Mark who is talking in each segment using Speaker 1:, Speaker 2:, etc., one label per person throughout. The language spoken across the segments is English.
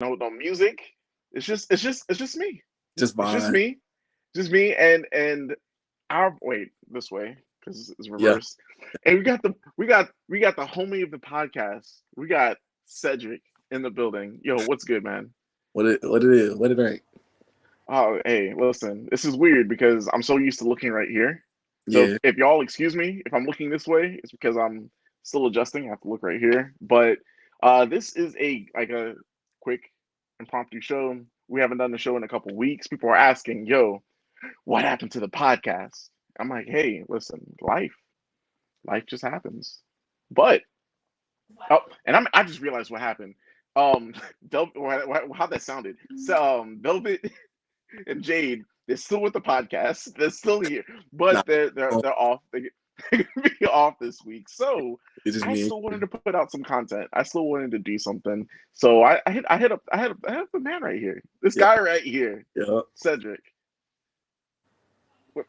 Speaker 1: no music. It's just me.
Speaker 2: Just
Speaker 1: It's just
Speaker 2: fine.
Speaker 1: me. Just me and our wait this way because it's
Speaker 2: Yeah.
Speaker 1: reversed. And we got the homie of the podcast. We got Cedrick in the building. Yo, what's good, man?
Speaker 2: What it is? What it ain't?
Speaker 1: Oh, hey, listen, this is weird because I'm so used to looking right here. So if,
Speaker 2: Yeah.
Speaker 1: if y'all excuse me if I'm looking this way, it's because I'm still adjusting. I have to look right here. But this is a quick impromptu show. We haven't done the show in a couple weeks. People are asking, "Yo, what happened to the podcast?" I'm like, "Hey, listen, life just happens." But oh, and I just realized what happened. Um, how that sounded. So, Velvet and Jade, they're still with the podcast. They're still here, but
Speaker 2: Nah.
Speaker 1: they're off. They're gonna be off this week. So
Speaker 2: It's just
Speaker 1: I
Speaker 2: me.
Speaker 1: still wanted to put out some content. I still wanted to do something. So I hit up the man right here. This
Speaker 2: Yeah.
Speaker 1: guy right here,
Speaker 2: Yeah.
Speaker 1: Cedrick.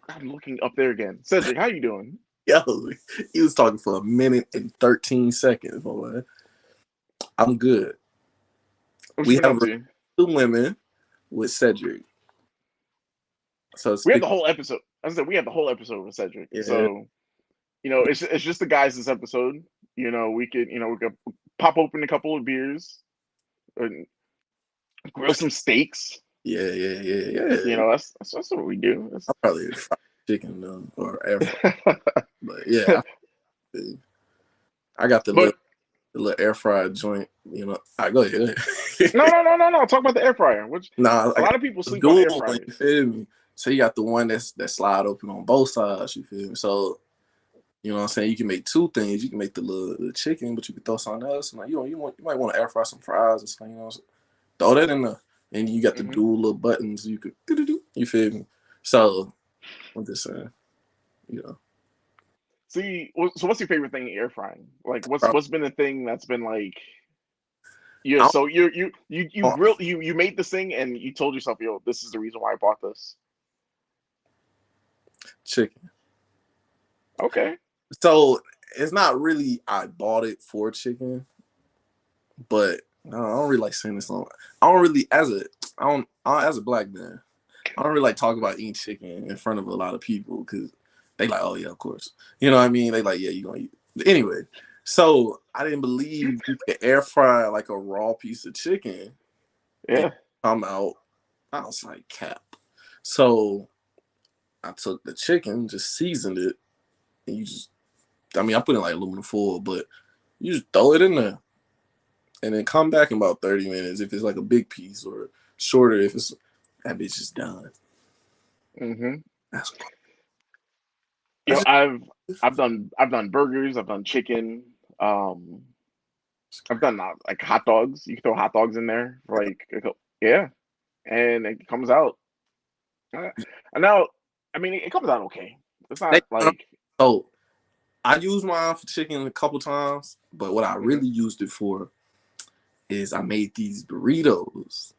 Speaker 1: I'm looking up there again. Cedrick, how you doing?
Speaker 2: Yo, he was talking for a minute and 13 seconds, boy. I'm good.
Speaker 1: What you
Speaker 2: We
Speaker 1: been
Speaker 2: have
Speaker 1: up to?
Speaker 2: two women with Cedric. So
Speaker 1: We have
Speaker 2: speak.
Speaker 1: the whole episode. As I said, we have the whole episode with Cedric.
Speaker 2: Yeah.
Speaker 1: So it's just the guys this episode. We could pop open a couple of beers and grill some steaks.
Speaker 2: Yeah. Yeah. Yeah. Yeah.
Speaker 1: That's what we do.
Speaker 2: I probably fried chicken or air fry. But yeah, I got
Speaker 1: But
Speaker 2: the little air fryer joint. I go ahead.
Speaker 1: no. Talk about the air fryer, which
Speaker 2: Nah,
Speaker 1: a
Speaker 2: I got
Speaker 1: lot of people
Speaker 2: the
Speaker 1: sleep on
Speaker 2: dual
Speaker 1: air
Speaker 2: one. You
Speaker 1: fryers.
Speaker 2: feel me? So you got the one that slide open on both sides. You feel me? So you know what I'm saying? You can make two things. You can make the chicken, but you can throw something else. And like, you might want to air fry some fries or something. Throw that in there. And you got the
Speaker 1: Hmm.
Speaker 2: dual little buttons. You could you feel me? So I'm just saying, you know,
Speaker 1: See, so what's your favorite thing in air frying? Like, what's
Speaker 2: bro,
Speaker 1: what's been the thing that's been like, yeah?
Speaker 2: I
Speaker 1: So you
Speaker 2: don't,
Speaker 1: grill you made this thing and you told yourself, yo, this is the reason why I bought this.
Speaker 2: chicken.
Speaker 1: Okay.
Speaker 2: So it's not really I bought it for chicken, but I don't really like saying this on. I don't really as a black man. I don't really like talk about eating chicken in front of a lot of people because they like, oh yeah, of course. You know what I mean? They like, yeah, you gonna eat. But anyway, so I didn't believe you could air fry like a raw piece of chicken and
Speaker 1: Yeah.
Speaker 2: come out. I was like, cap. So I took the chicken, just seasoned it, and I put in like aluminum foil, but you just throw it in there and then come back in about 30 minutes if it's like a big piece or shorter if it's that bitch is done.
Speaker 1: Hmm.
Speaker 2: That's,
Speaker 1: You
Speaker 2: that's
Speaker 1: know,
Speaker 2: just
Speaker 1: I've done burgers. I've done chicken. Um, I've done like hot dogs. You can throw hot dogs in there, like yeah, and it comes out. Uh, And now, I mean, it comes out okay. It's
Speaker 2: they,
Speaker 1: not like.
Speaker 2: so I used mine for chicken a couple times, but what I
Speaker 1: Mhm.
Speaker 2: really used it for is I made these burritos.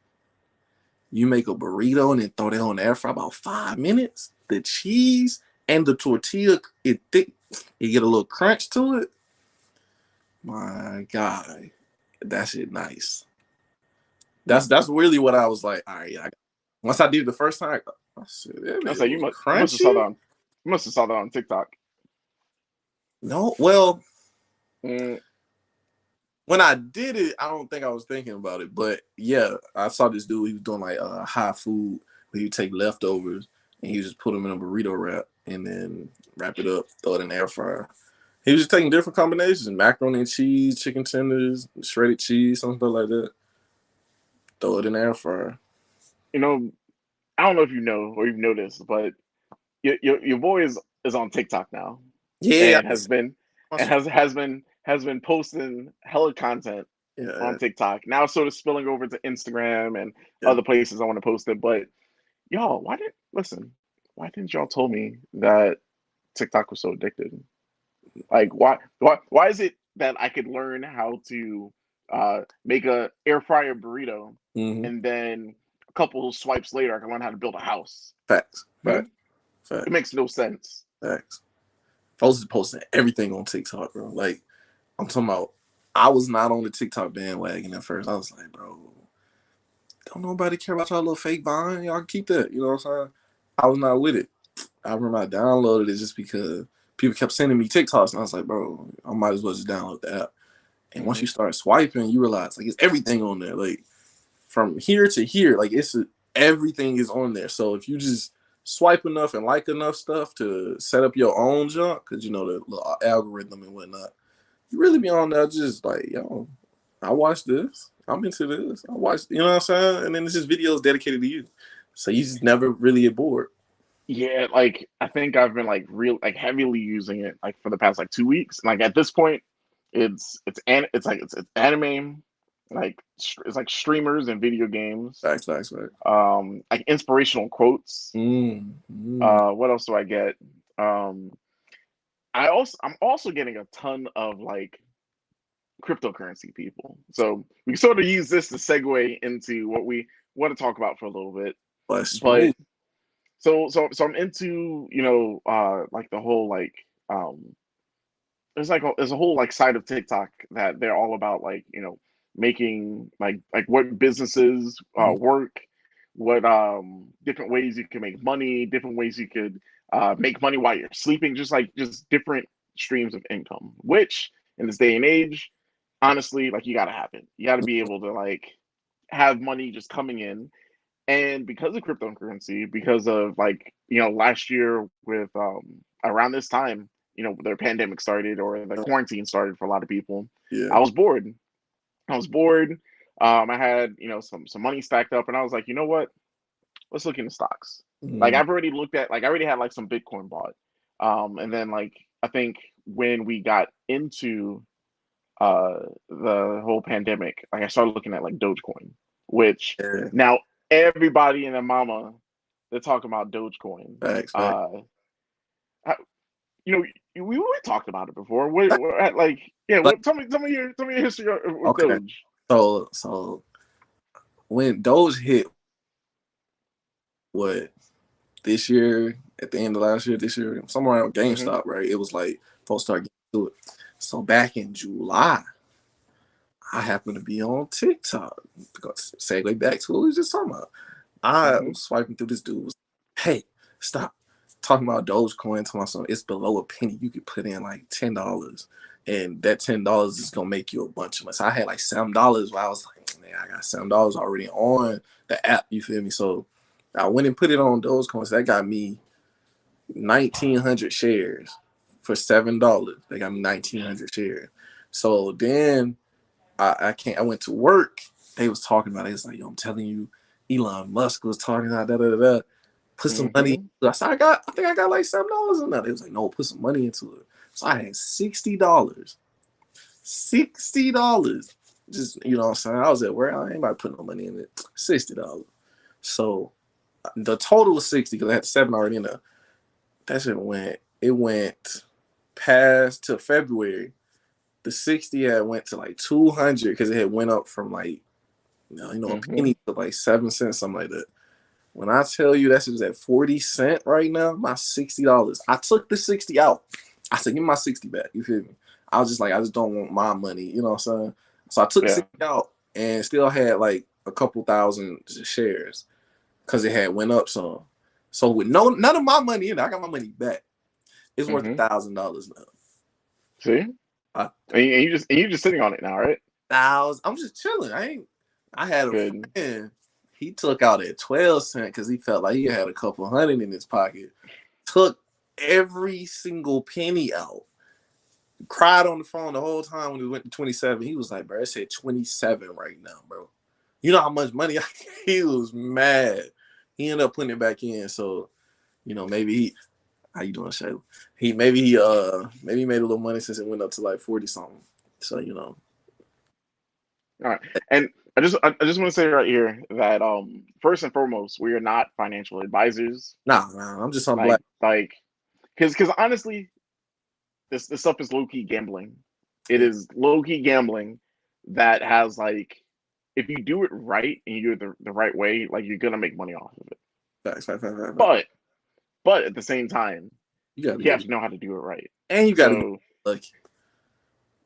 Speaker 2: You make a burrito and then throw that on the air for about 5 minutes. The cheese and the tortilla, it thick, it get a little crunch to it. My God, that shit nice. That's really what I was like. All right, once I did it the first time, I said that
Speaker 1: I
Speaker 2: bit
Speaker 1: say
Speaker 2: was
Speaker 1: you must have saw that
Speaker 2: crunchy.
Speaker 1: on you must have saw that on TikTok.
Speaker 2: No, well,
Speaker 1: Mm,
Speaker 2: when I did it, I don't think I was thinking about it, but yeah, I saw this dude. He was doing like high food where you take leftovers and you just put them in a burrito wrap and then wrap it up, throw it in the air fryer. He was just taking different combinations: macaroni and cheese, chicken tenders, shredded cheese, something like that. Throw it in the air fryer.
Speaker 1: you know, I don't know if you know or you've noticed, but your boy is on TikTok now,
Speaker 2: Yeah,
Speaker 1: and has been posting hella content on
Speaker 2: yeah,
Speaker 1: TikTok. Now it's sort of spilling over to Instagram and
Speaker 2: yeah.
Speaker 1: other places I want to post it. But y'all, why didn't y'all tell me that TikTok was so addicted? Like why is it that I could learn how to make a air fryer burrito
Speaker 2: Mm-hmm.
Speaker 1: and then a couple swipes later I can learn how to build a house?
Speaker 2: Facts,
Speaker 1: Hmm?
Speaker 2: facts, facts,
Speaker 1: It makes no sense.
Speaker 2: facts. Folks is posting everything on TikTok, bro. Like I'm talking about. I was not on the TikTok bandwagon at first. I was like, bro. don't nobody care about y'all little fake Vine. Y'all can keep that. You know what I'm saying? I was not with it. I remember I downloaded it just because people kept sending me TikToks, and I was like, bro, I might as well just download the app. And once
Speaker 1: Mm-hmm.
Speaker 2: you start swiping, you realize like it's everything on there. Like from here to here, like everything is on there. So if you just swipe enough and like enough stuff to set up your own junk, because you know the little algorithm and whatnot, you really be on there just like, yo, I watch this. I'm into this. I watch, you know what I'm saying? And then it's just videos dedicated to you. So you just never really get bored.
Speaker 1: Yeah, like I think I've been like real like heavily using it like for the past like 2 weeks. Like at this point, it's anime, like it's like streamers and video games.
Speaker 2: Facts.
Speaker 1: Like inspirational quotes.
Speaker 2: Mm.
Speaker 1: What else do I get? Um, I'm also getting a ton of like cryptocurrency people. So we sort of use this to segue into what we want to talk about for a little bit.
Speaker 2: But
Speaker 1: But
Speaker 2: smooth.
Speaker 1: so I'm into like the whole like there's a whole like side of TikTok that they're all about like making like what businesses work, what different ways you can make money, different ways you could make money while you're sleeping, just different streams of income. Which in this day and age, honestly, like you gotta have it. You gotta be able to like have money just coming in. And because of cryptocurrency, because of like last year with around this time, their pandemic started or the quarantine started for a lot of people.
Speaker 2: Yeah.
Speaker 1: I was bored. I was bored. I had some money stacked up, and I was like, you know what? Let's look into stocks. Like
Speaker 2: Mm.
Speaker 1: I've already looked at, like I already had like some Bitcoin bought, and then like I think when we got into the whole pandemic, like I started looking at like Dogecoin, which
Speaker 2: Yeah.
Speaker 1: now everybody and their mama they're talking about Dogecoin.
Speaker 2: Facts.
Speaker 1: Uh, I- we talked about it before. Like, yeah,
Speaker 2: Like,
Speaker 1: what? Tell me your history with
Speaker 2: okay.
Speaker 1: Doge.
Speaker 2: So when Doge hit what this year, at the end of last year, this year, somewhere around
Speaker 1: Hmm.
Speaker 2: GameStop, right? It was like folks started getting to it. So back in July, I happened to be on TikTok. Segue back to what we were just talking about. I
Speaker 1: Hmm.
Speaker 2: was swiping through this dude. Was, hey, stop talking about Dogecoin. To myself, it's below a penny. You could put in like $10, and that $10 is gonna make you a bunch of money. So I had like $7. Where I was like, man, I got $7 already on the app. You feel me? So I went and put it on Dogecoin. So that got me 1,900 shares for $7. They got me 1,900 shares. So then I can't. I went to work. They was talking about it. It's like, yo, I'm telling you, Elon Musk was talking about that. Put some money.
Speaker 1: Hmm.
Speaker 2: I said, I think I got like $7 in that. They was like, no, put some money into it. So I had $60. $60. Just what I'm saying. I was at work. I ain't about to put no money in it. $60. So the total was 60 because I had 7 already in there. That shit went. It went past to February. The 60 had went to like 200 because it had went up from like a
Speaker 1: Hmm.
Speaker 2: penny to like 7 cents, something like that. When I tell you that shit is at 40 cents right now, my $60. I took the 60 out. I said, give me my 60 back. You feel me? I was just like, I just don't want my money. You know what I'm saying? So I took
Speaker 1: Yeah.
Speaker 2: 60 out and still had like a couple thousand shares because it had went up some. So with none of my money in there, I got my money back. It's worth
Speaker 1: Hmm.
Speaker 2: $1,000 now.
Speaker 1: See,
Speaker 2: A
Speaker 1: and you just sitting on it now, right?
Speaker 2: thousand. I'm just chilling. I had a
Speaker 1: Good.
Speaker 2: friend. He took out at 12 cents because he felt like he had a couple hundred in his pocket. Took every single penny out. Cried on the phone the whole time when we went to 27. He was like, bro, it said 27 right now, bro. You know how much money he was mad. He ended up putting it back in. So, maybe how you doing, Shay? Maybe he made a little money since it went up to like 40 something. So.
Speaker 1: All right. And I just want to say right here that first and foremost, we are not financial advisors.
Speaker 2: Nah, I'm just on
Speaker 1: Like
Speaker 2: black.
Speaker 1: like because honestly, this stuff is low key gambling. It
Speaker 2: Yeah,
Speaker 1: is low key gambling that has like if you do it right and you do it the right way, like you're gonna make money off of it.
Speaker 2: facts.
Speaker 1: But but at the same time,
Speaker 2: You gotta be
Speaker 1: you have
Speaker 2: good.
Speaker 1: to know how to do it right.
Speaker 2: And you gotta get
Speaker 1: So
Speaker 2: lucky.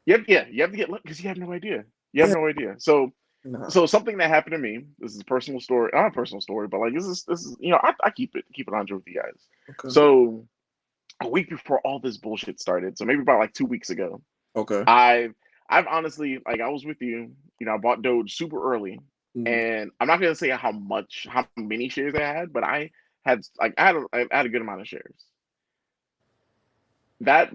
Speaker 1: you have to get lucky because you have no idea. You have
Speaker 2: Yeah.
Speaker 1: no idea. So
Speaker 2: Nah.
Speaker 1: So something that happened to me. This is a personal story, not a personal story, but like this is I keep it 100 with you guys.
Speaker 2: Okay.
Speaker 1: So a week before all this bullshit started, so maybe about like 2 weeks ago,
Speaker 2: Okay.
Speaker 1: I I've honestly like I was with you. I bought Doge super early,
Speaker 2: Mm.
Speaker 1: and I'm not gonna say how many shares I had, but I had a good amount of shares. That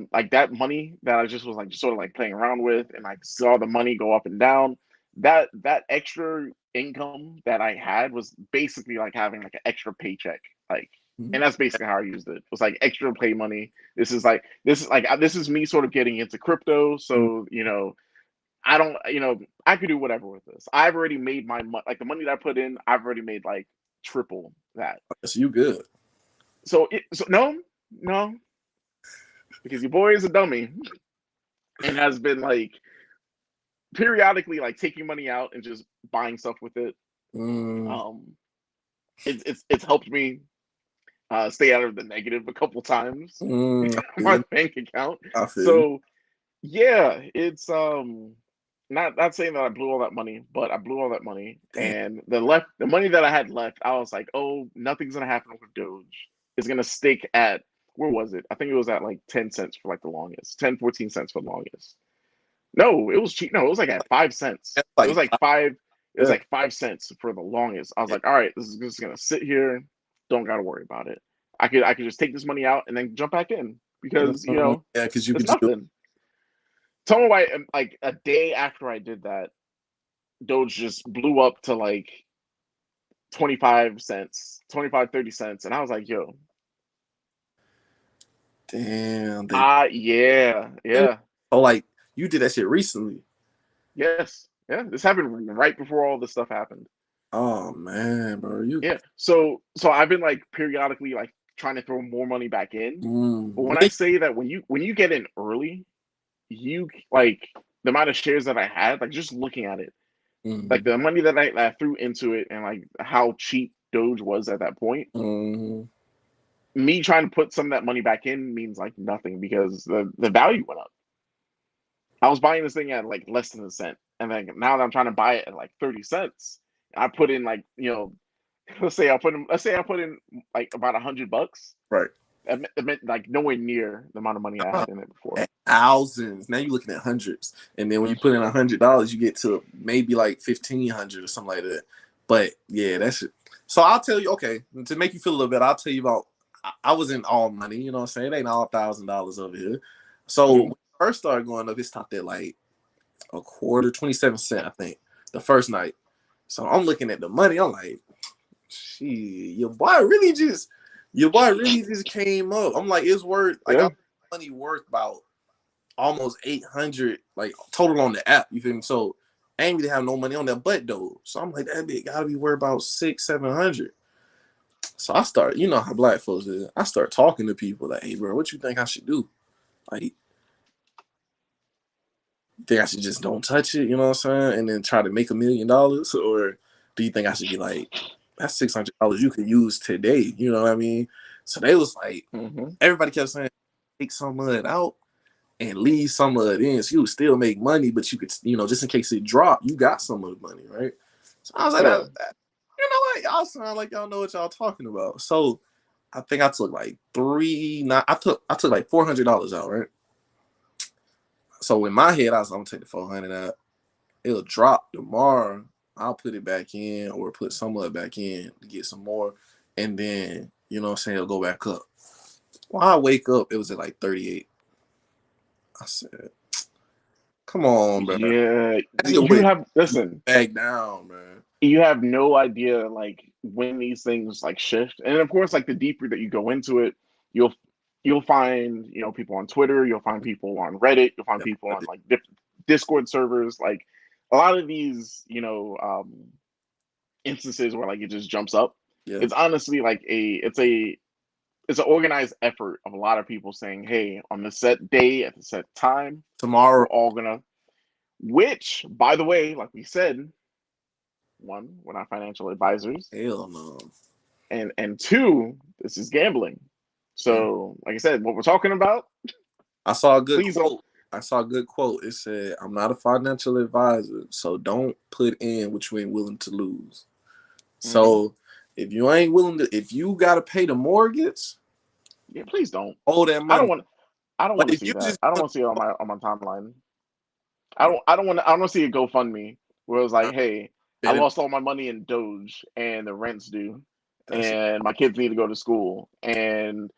Speaker 1: money that I just was like just sort of like playing around with, and I saw the money go up and down. That extra income that I had was basically like having like an extra paycheck, like,
Speaker 2: Mm.
Speaker 1: and that's basically how I used it. It was like extra pay money. This is me sort of getting into crypto,
Speaker 2: Mm.
Speaker 1: so I don't, I could do whatever with this. I've already made my money, like the money that I put in. I've already made like triple that.
Speaker 2: So you good?
Speaker 1: So no, no, because your boy is a dummy and has been like periodically like taking money out and just buying stuff with it.
Speaker 2: Mm.
Speaker 1: Um, it's helped me stay out of the negative a couple times
Speaker 2: Mm. I
Speaker 1: on
Speaker 2: feel
Speaker 1: my
Speaker 2: you.
Speaker 1: bank account.
Speaker 2: I feel you.
Speaker 1: So yeah, it's not saying that I blew all that money, but I blew all that money,
Speaker 2: Damn.
Speaker 1: and the money that I had left, I was like, oh, nothing's gonna happen with Doge. It's gonna stick at, where was it? I think it was at like 10 cents for like the longest, 10, 14 cents for the longest. No, it was cheap. No, it was like at 5 cents.
Speaker 2: That's
Speaker 1: It was
Speaker 2: like
Speaker 1: like five. It was
Speaker 2: yeah.
Speaker 1: like 5 cents for the longest. I was
Speaker 2: Yeah.
Speaker 1: like, all right, this is just gonna sit here. Don't gotta worry about it. I could just take this money out and then jump back in because
Speaker 2: Yeah, because you
Speaker 1: it's
Speaker 2: could just do.
Speaker 1: nothing. Tell me why. Like a day after I did that, Doge just blew up to like 25 cents, 25, 30 cents, and I was like, yo,
Speaker 2: Damn. They.
Speaker 1: yeah, yeah,
Speaker 2: Oh, like you did that shit recently.
Speaker 1: yes, yeah. This happened right before all this stuff happened.
Speaker 2: Oh man, bro. You.
Speaker 1: Yeah. So I've been like periodically like trying to throw more money back in. But when I
Speaker 2: Yeah.
Speaker 1: say that when you get in early, you like the amount of shares that I had, like just looking at it, like
Speaker 2: Mm.
Speaker 1: the money that I threw into it and like how cheap Doge was at that point,
Speaker 2: Mm.
Speaker 1: me trying to put some of that money back in means like nothing because the value went up. I was buying this thing at like less than a cent. And then now that I'm trying to buy it at like 30 cents, I put in like, let's say I put in like about $100.
Speaker 2: Right.
Speaker 1: It meant like nowhere near the amount of money I
Speaker 2: Oh,
Speaker 1: had in it before.
Speaker 2: at thousands. Now you're looking at hundreds, and then when you put in $100, you get to maybe like 1,500 or something like that. But yeah, that's it. So I'll tell you. Okay, to make you feel a little better, I'll tell you about. I was in all money. You know what I'm saying? It ain't all $1,000 over here. So when
Speaker 1: Mm-hmm.
Speaker 2: it first started going up, it stopped at like a quarter, 27 cents, I think, the first night. So I'm looking at the money. I'm like, shit, your boy really just came up. I'm like, it's worth like
Speaker 1: Yeah.
Speaker 2: our money worth about almost 800 like total on the app. You feel me? So I ain't really have no money on that but though. So I'm like, that bit gotta be worth about 600-700. So I start, you know how black folks is. I start talking to people like, hey bro, what you think I should do? Like, you think I should just don't touch it, you know what I'm saying? And then try to make $1 million? Or do you think I should be like, that's $600 you could use today? You know what I mean? So they was like,
Speaker 1: Mm-hmm.
Speaker 2: everybody kept saying, take some of it out and leave some of it in. So you would still make money, but you could, just in case it dropped, you got some of the money, right? So I was like,
Speaker 1: Yeah.
Speaker 2: you know what? Y'all sound like y'all know what y'all talking about. So I think I took like I took like $400 out, right? So in my head, I'm gonna take the 400 out. It'll drop tomorrow. I'll put it back in or put some of it back in to get some more. And then, you know what I'm saying, it'll go back up. When I wake up, it was at like 38. I said, come on, bro.
Speaker 1: Yeah.
Speaker 2: That's your
Speaker 1: You
Speaker 2: way
Speaker 1: have listen,
Speaker 2: back down, man.
Speaker 1: you have no idea like when these things like shift. And of course, like the deeper that you go into it, you'll you'll find, people on Twitter, you'll find people on Reddit, you'll find
Speaker 2: Yeah,
Speaker 1: people on like different Discord servers, like a lot of these, instances where like it just jumps up.
Speaker 2: yeah.
Speaker 1: It's honestly like it's an organized effort of a lot of people saying, "Hey, on the set day at the set time,
Speaker 2: Tomorrow,
Speaker 1: we're all gonna." Which, by the way, like we said, one, we're not financial advisors,
Speaker 2: hell no.
Speaker 1: and two, this is gambling.
Speaker 2: Yeah.
Speaker 1: So, like I said, what we're talking about,
Speaker 2: I saw a good
Speaker 1: please don't
Speaker 2: quote. I saw a good quote. It said, "I'm not a financial advisor, so don't put in what you ain't willing to lose."
Speaker 1: Mm-hmm.
Speaker 2: So if you ain't willing to, if you gotta pay the mortgage,
Speaker 1: Yeah, please don't.
Speaker 2: owe that
Speaker 1: I don't
Speaker 2: money.
Speaker 1: want. I don't
Speaker 2: But
Speaker 1: want to
Speaker 2: if
Speaker 1: see
Speaker 2: you
Speaker 1: that.
Speaker 2: just,
Speaker 1: I don't want to see it on my timeline.
Speaker 2: yeah,
Speaker 1: I don't want. I don't want to see a GoFundMe where it was
Speaker 2: I
Speaker 1: like, "Hey, I
Speaker 2: bet it,
Speaker 1: lost all my money in Doge, and the rent's due,
Speaker 2: that shit
Speaker 1: and my kids need to go to school, and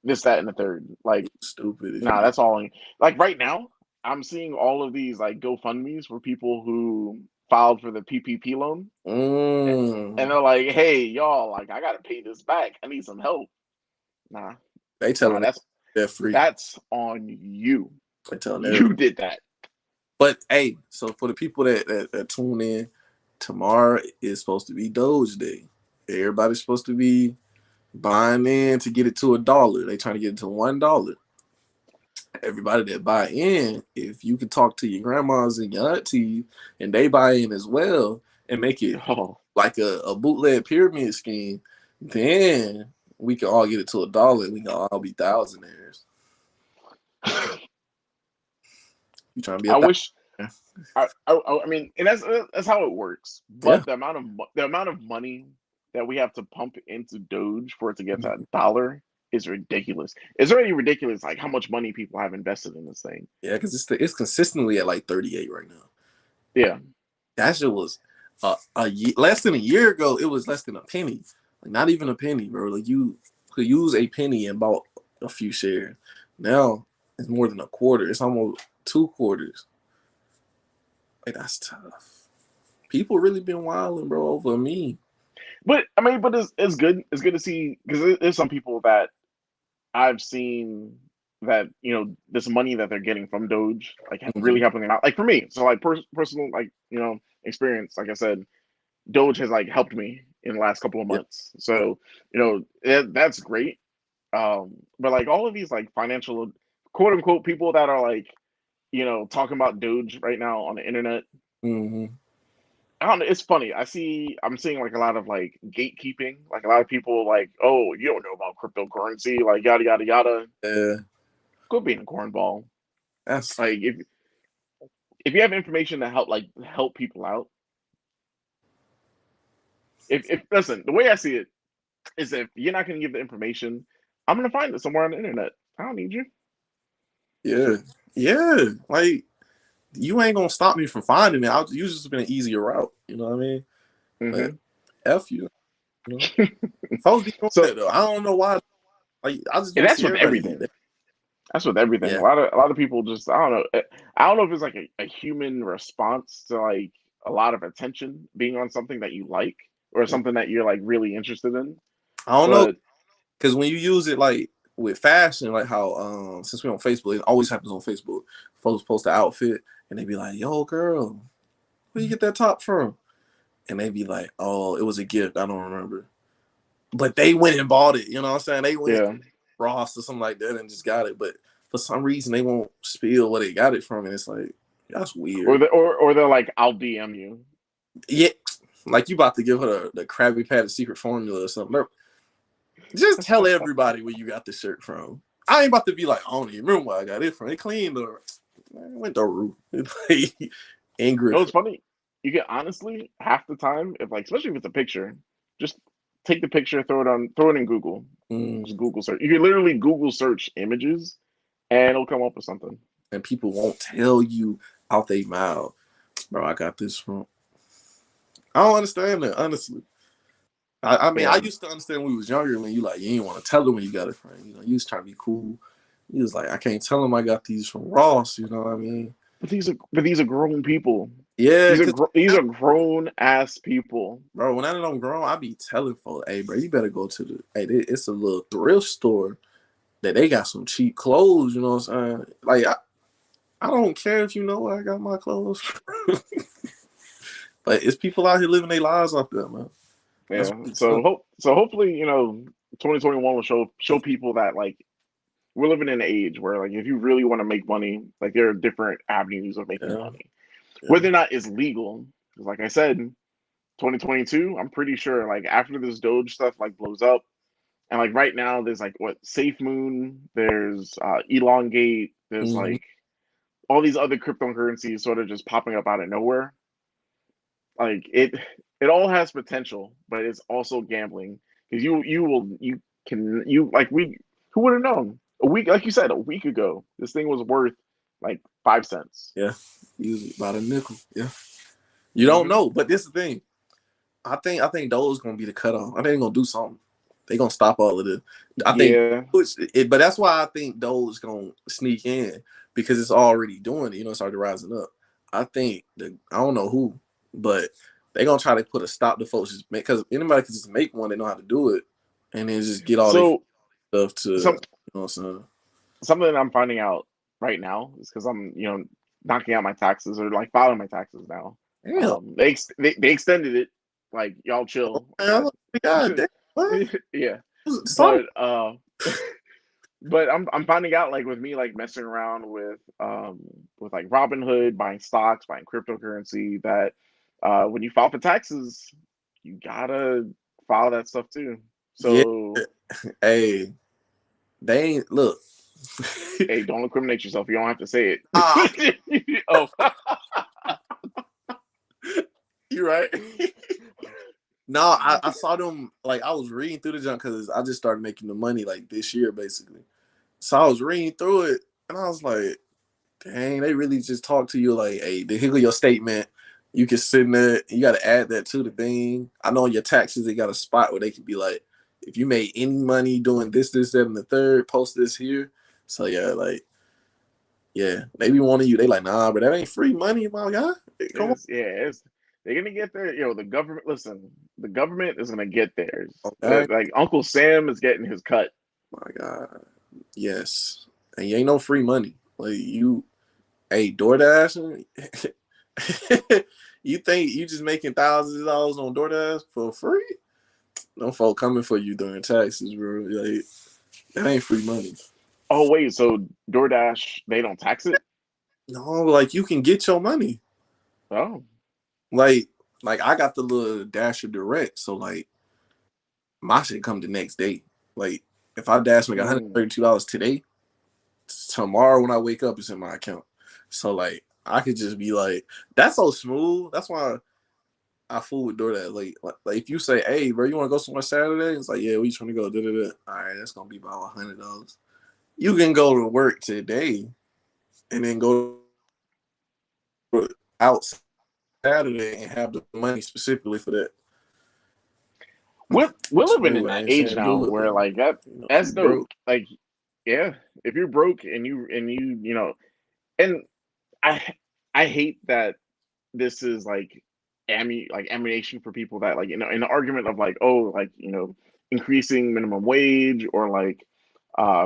Speaker 1: this, that, and the third." Like,
Speaker 2: stupid if you
Speaker 1: nah,
Speaker 2: did.
Speaker 1: that's all. Like right now, I'm seeing all of these like GoFundmes for people who filed for the PPP loan, and
Speaker 2: Mm,
Speaker 1: they're like, "Hey, y'all, like, I gotta pay this back. I need some help." Nah,
Speaker 2: they
Speaker 1: nah,
Speaker 2: telling they're free.
Speaker 1: that's on you.
Speaker 2: They telling everybody.
Speaker 1: You did that.
Speaker 2: But hey, so for the people that tune in, tomorrow is supposed to be Doge Day. Everybody's supposed to be buying in to get it to $1. They trying to get it to $1. Everybody that buy in, if you can talk to your grandmas and your aunties and they buy in as well and make it
Speaker 1: Oh,
Speaker 2: like a bootleg pyramid scheme, then we can all get it to $1 and we can all be thousandaires. You trying to be a
Speaker 1: I wish.
Speaker 2: thousand?
Speaker 1: I mean, and that's how it works.
Speaker 2: Yeah.
Speaker 1: But the amount of money that we have to pump into Doge for it to get to $1 is ridiculous. It's already ridiculous, like how much money people have invested in this thing.
Speaker 2: Yeah, because it's consistently at like 38 right now.
Speaker 1: Yeah.
Speaker 2: That shit was less than a year ago. It was less than a penny, like not even a penny, bro. Like you could use a penny and bought a few shares. Now it's more than a quarter. It's almost 2 quarters. Like that's tough. People really been wilding, bro, over me.
Speaker 1: But I mean, but it's good. It's good to see because there's some people that I've seen that this money that they're getting from Doge like really
Speaker 2: Mm-hmm.
Speaker 1: helping them out. Like for me, so like personal like experience. Like I said, Doge has like helped me in the last couple of
Speaker 2: Yeah.
Speaker 1: months. So that's great. But like all of these like financial quote unquote people that are like talking about Doge right now on the internet.
Speaker 2: Mm-hmm.
Speaker 1: I don't know. It's funny. I'm seeing like a lot of like gatekeeping. Like a lot of people like, oh, you don't know about cryptocurrency, like yada yada yada.
Speaker 2: Yeah.
Speaker 1: Quit being a cornball.
Speaker 2: That's
Speaker 1: Like if you have information to help people out, if listen, the way I see it is if you're not going to give the information, I'm going to find it somewhere on the internet. I don't need you.
Speaker 2: yeah. Yeah. Like you ain't gonna stop me from finding it. I'll use just been an easier route. You know what I mean? But
Speaker 1: Hmm.
Speaker 2: F you, you know. Folks be doing
Speaker 1: So
Speaker 2: that though. I don't know why. Like I just
Speaker 1: and
Speaker 2: don't
Speaker 1: that's
Speaker 2: see
Speaker 1: with
Speaker 2: everybody get
Speaker 1: everything.
Speaker 2: that.
Speaker 1: That's with everything.
Speaker 2: Yeah.
Speaker 1: A lot of people just I don't know. I don't know if it's like a human response to like a lot of attention being on something that you like or something that you're like really interested in.
Speaker 2: I don't know.
Speaker 1: But
Speaker 2: Because when you use it like with fashion, like how since we're on Facebook, it always happens on Facebook. Folks post the outfit and they be like, "Yo, girl, where you get that top from?" And they be like, "Oh, it was a gift. I don't remember." But they went and bought it. You know what I'm saying? They went
Speaker 1: yeah,
Speaker 2: Ross or something like that and just got it. But for some reason, they won't spill where they got it from, and it's like that's weird.
Speaker 1: or they're like, I'll DM you.
Speaker 2: Yeah, like you about to give her the Krabby Patty secret formula or something. Just tell everybody where you got the shirt from. I ain't about to be like, I don't even remember where I got it from. It cleaned or went the roof. In
Speaker 1: You know, it's
Speaker 2: Griffin.
Speaker 1: funny. You get honestly half the time if like especially if it's a picture, just take the picture, throw it in Google.
Speaker 2: Mm.
Speaker 1: Just Google search. You can literally Google search images, and it'll come up with something.
Speaker 2: And people won't tell you out they mouth, bro, I got this from. I don't understand that, honestly. I mean, I
Speaker 1: Yeah,
Speaker 2: used to understand when we was younger when you like you didn't want to tell them where you got it from. You know, you was trying to be cool. You was like, I can't tell them I got these from Ross. You know what I mean?
Speaker 1: but these are grown people.
Speaker 2: Yeah, cause
Speaker 1: These are grown ass people.
Speaker 2: bro, when I don't grown, I be telling folks, hey, bro, you better go to it's a little thrift store that they got some cheap clothes. You know what I'm saying? Like, I don't care if you know where I got my clothes from. But it's people out here living their lives off that, man. That's
Speaker 1: Yeah.
Speaker 2: really tough.
Speaker 1: So hopefully 2021 will show people that like we're living in an age where like if you really want to make money, like there are different avenues of making
Speaker 2: Yeah,
Speaker 1: money.
Speaker 2: yeah.
Speaker 1: Whether or not it's legal, because like I said, 2022, I'm pretty sure like after this Doge stuff like blows up, and like right now there's like what Safe Moon, there's Elongate, there's
Speaker 2: Mm-hmm.
Speaker 1: like all these other cryptocurrencies sort of just popping up out of nowhere. Like it all has potential, but it's also gambling because you can you like we who would have known a week, like you said, a week ago this thing was worth like 5 cents.
Speaker 2: Yeah, usually about a nickel. Yeah, you don't
Speaker 1: Hmm.
Speaker 2: know, but this is the thing. I think those gonna be the cutoff. I think they're gonna do something. They gonna stop all of this. I think,
Speaker 1: Yeah.
Speaker 2: but that's why I think Doge gonna sneak in because it's already doing it. You know, it's already rising up. I think I don't know who, but they gonna try to put a stop to folks just make because anybody can just make one. They know how to do it, and then just get all their
Speaker 1: So
Speaker 2: stuff to
Speaker 1: some
Speaker 2: what I'm saying.
Speaker 1: something that I'm finding out right now is because I'm knocking out my taxes or like filing my taxes now.
Speaker 2: Damn,
Speaker 1: They extended it, like y'all chill. I
Speaker 2: man,
Speaker 1: got
Speaker 2: God damn, what?
Speaker 1: yeah,
Speaker 2: Something.
Speaker 1: but but I'm finding out like with me like messing around with like Robinhood, buying stocks, buying cryptocurrency that when you file for taxes, you gotta file that stuff too.
Speaker 2: Yeah,
Speaker 1: So
Speaker 2: hey, they ain't look.
Speaker 1: hey, don't incriminate yourself. You don't have to say
Speaker 2: Ah,
Speaker 1: it. Oh,
Speaker 2: you right. No, I saw them like I was reading through the junk because I just started making the money like this year basically. So I was reading through it and I was like, dang, they really just talk to you like, hey, here go your statement. You can send that. You got to add that to the thing. I know your taxes, they got a spot where they can be like, if you made any money doing this, this, that, and the third, post this here. So yeah, like, yeah, maybe one of you, they like, nah, but that ain't free money, my guy. Come
Speaker 1: it's they're gonna get there. The government. Listen, the government is gonna get theirs.
Speaker 2: on, okay?
Speaker 1: Like Uncle Sam is getting his cut.
Speaker 2: My God. Yes. And you ain't no free money. Like you, hey, DoorDash, you think you just making thousands of dollars on DoorDash for free? No folk coming for you during taxes, bro. Like that ain't free money.
Speaker 1: Oh wait, so DoorDash they don't tax it?
Speaker 2: No, like you can get your money.
Speaker 1: Oh.
Speaker 2: Like, like I got the little Dasher Direct, so like my shit come the next day. Like if I dash like
Speaker 1: Mm.
Speaker 2: $132 today, tomorrow when I wake up, it's in my account. So like I could just be like, that's so smooth. That's why I fool with DoorDash. Like if you say, hey, bro, you want to go somewhere Saturday? It's like, yeah, we trying to go. Da, da, da. All right, that's gonna be about $100. You can go to work today and then go out Saturday and have the money specifically for that.
Speaker 1: We're
Speaker 2: That's
Speaker 1: living in
Speaker 2: smooth. I
Speaker 1: that
Speaker 2: ain't
Speaker 1: age
Speaker 2: saying
Speaker 1: now
Speaker 2: do it, but
Speaker 1: where like that's
Speaker 2: you
Speaker 1: dope.
Speaker 2: broke.
Speaker 1: Like, yeah, if you're broke and and I I hate that this is like ammunition for people that like in the argument of like, oh, like increasing minimum wage, or like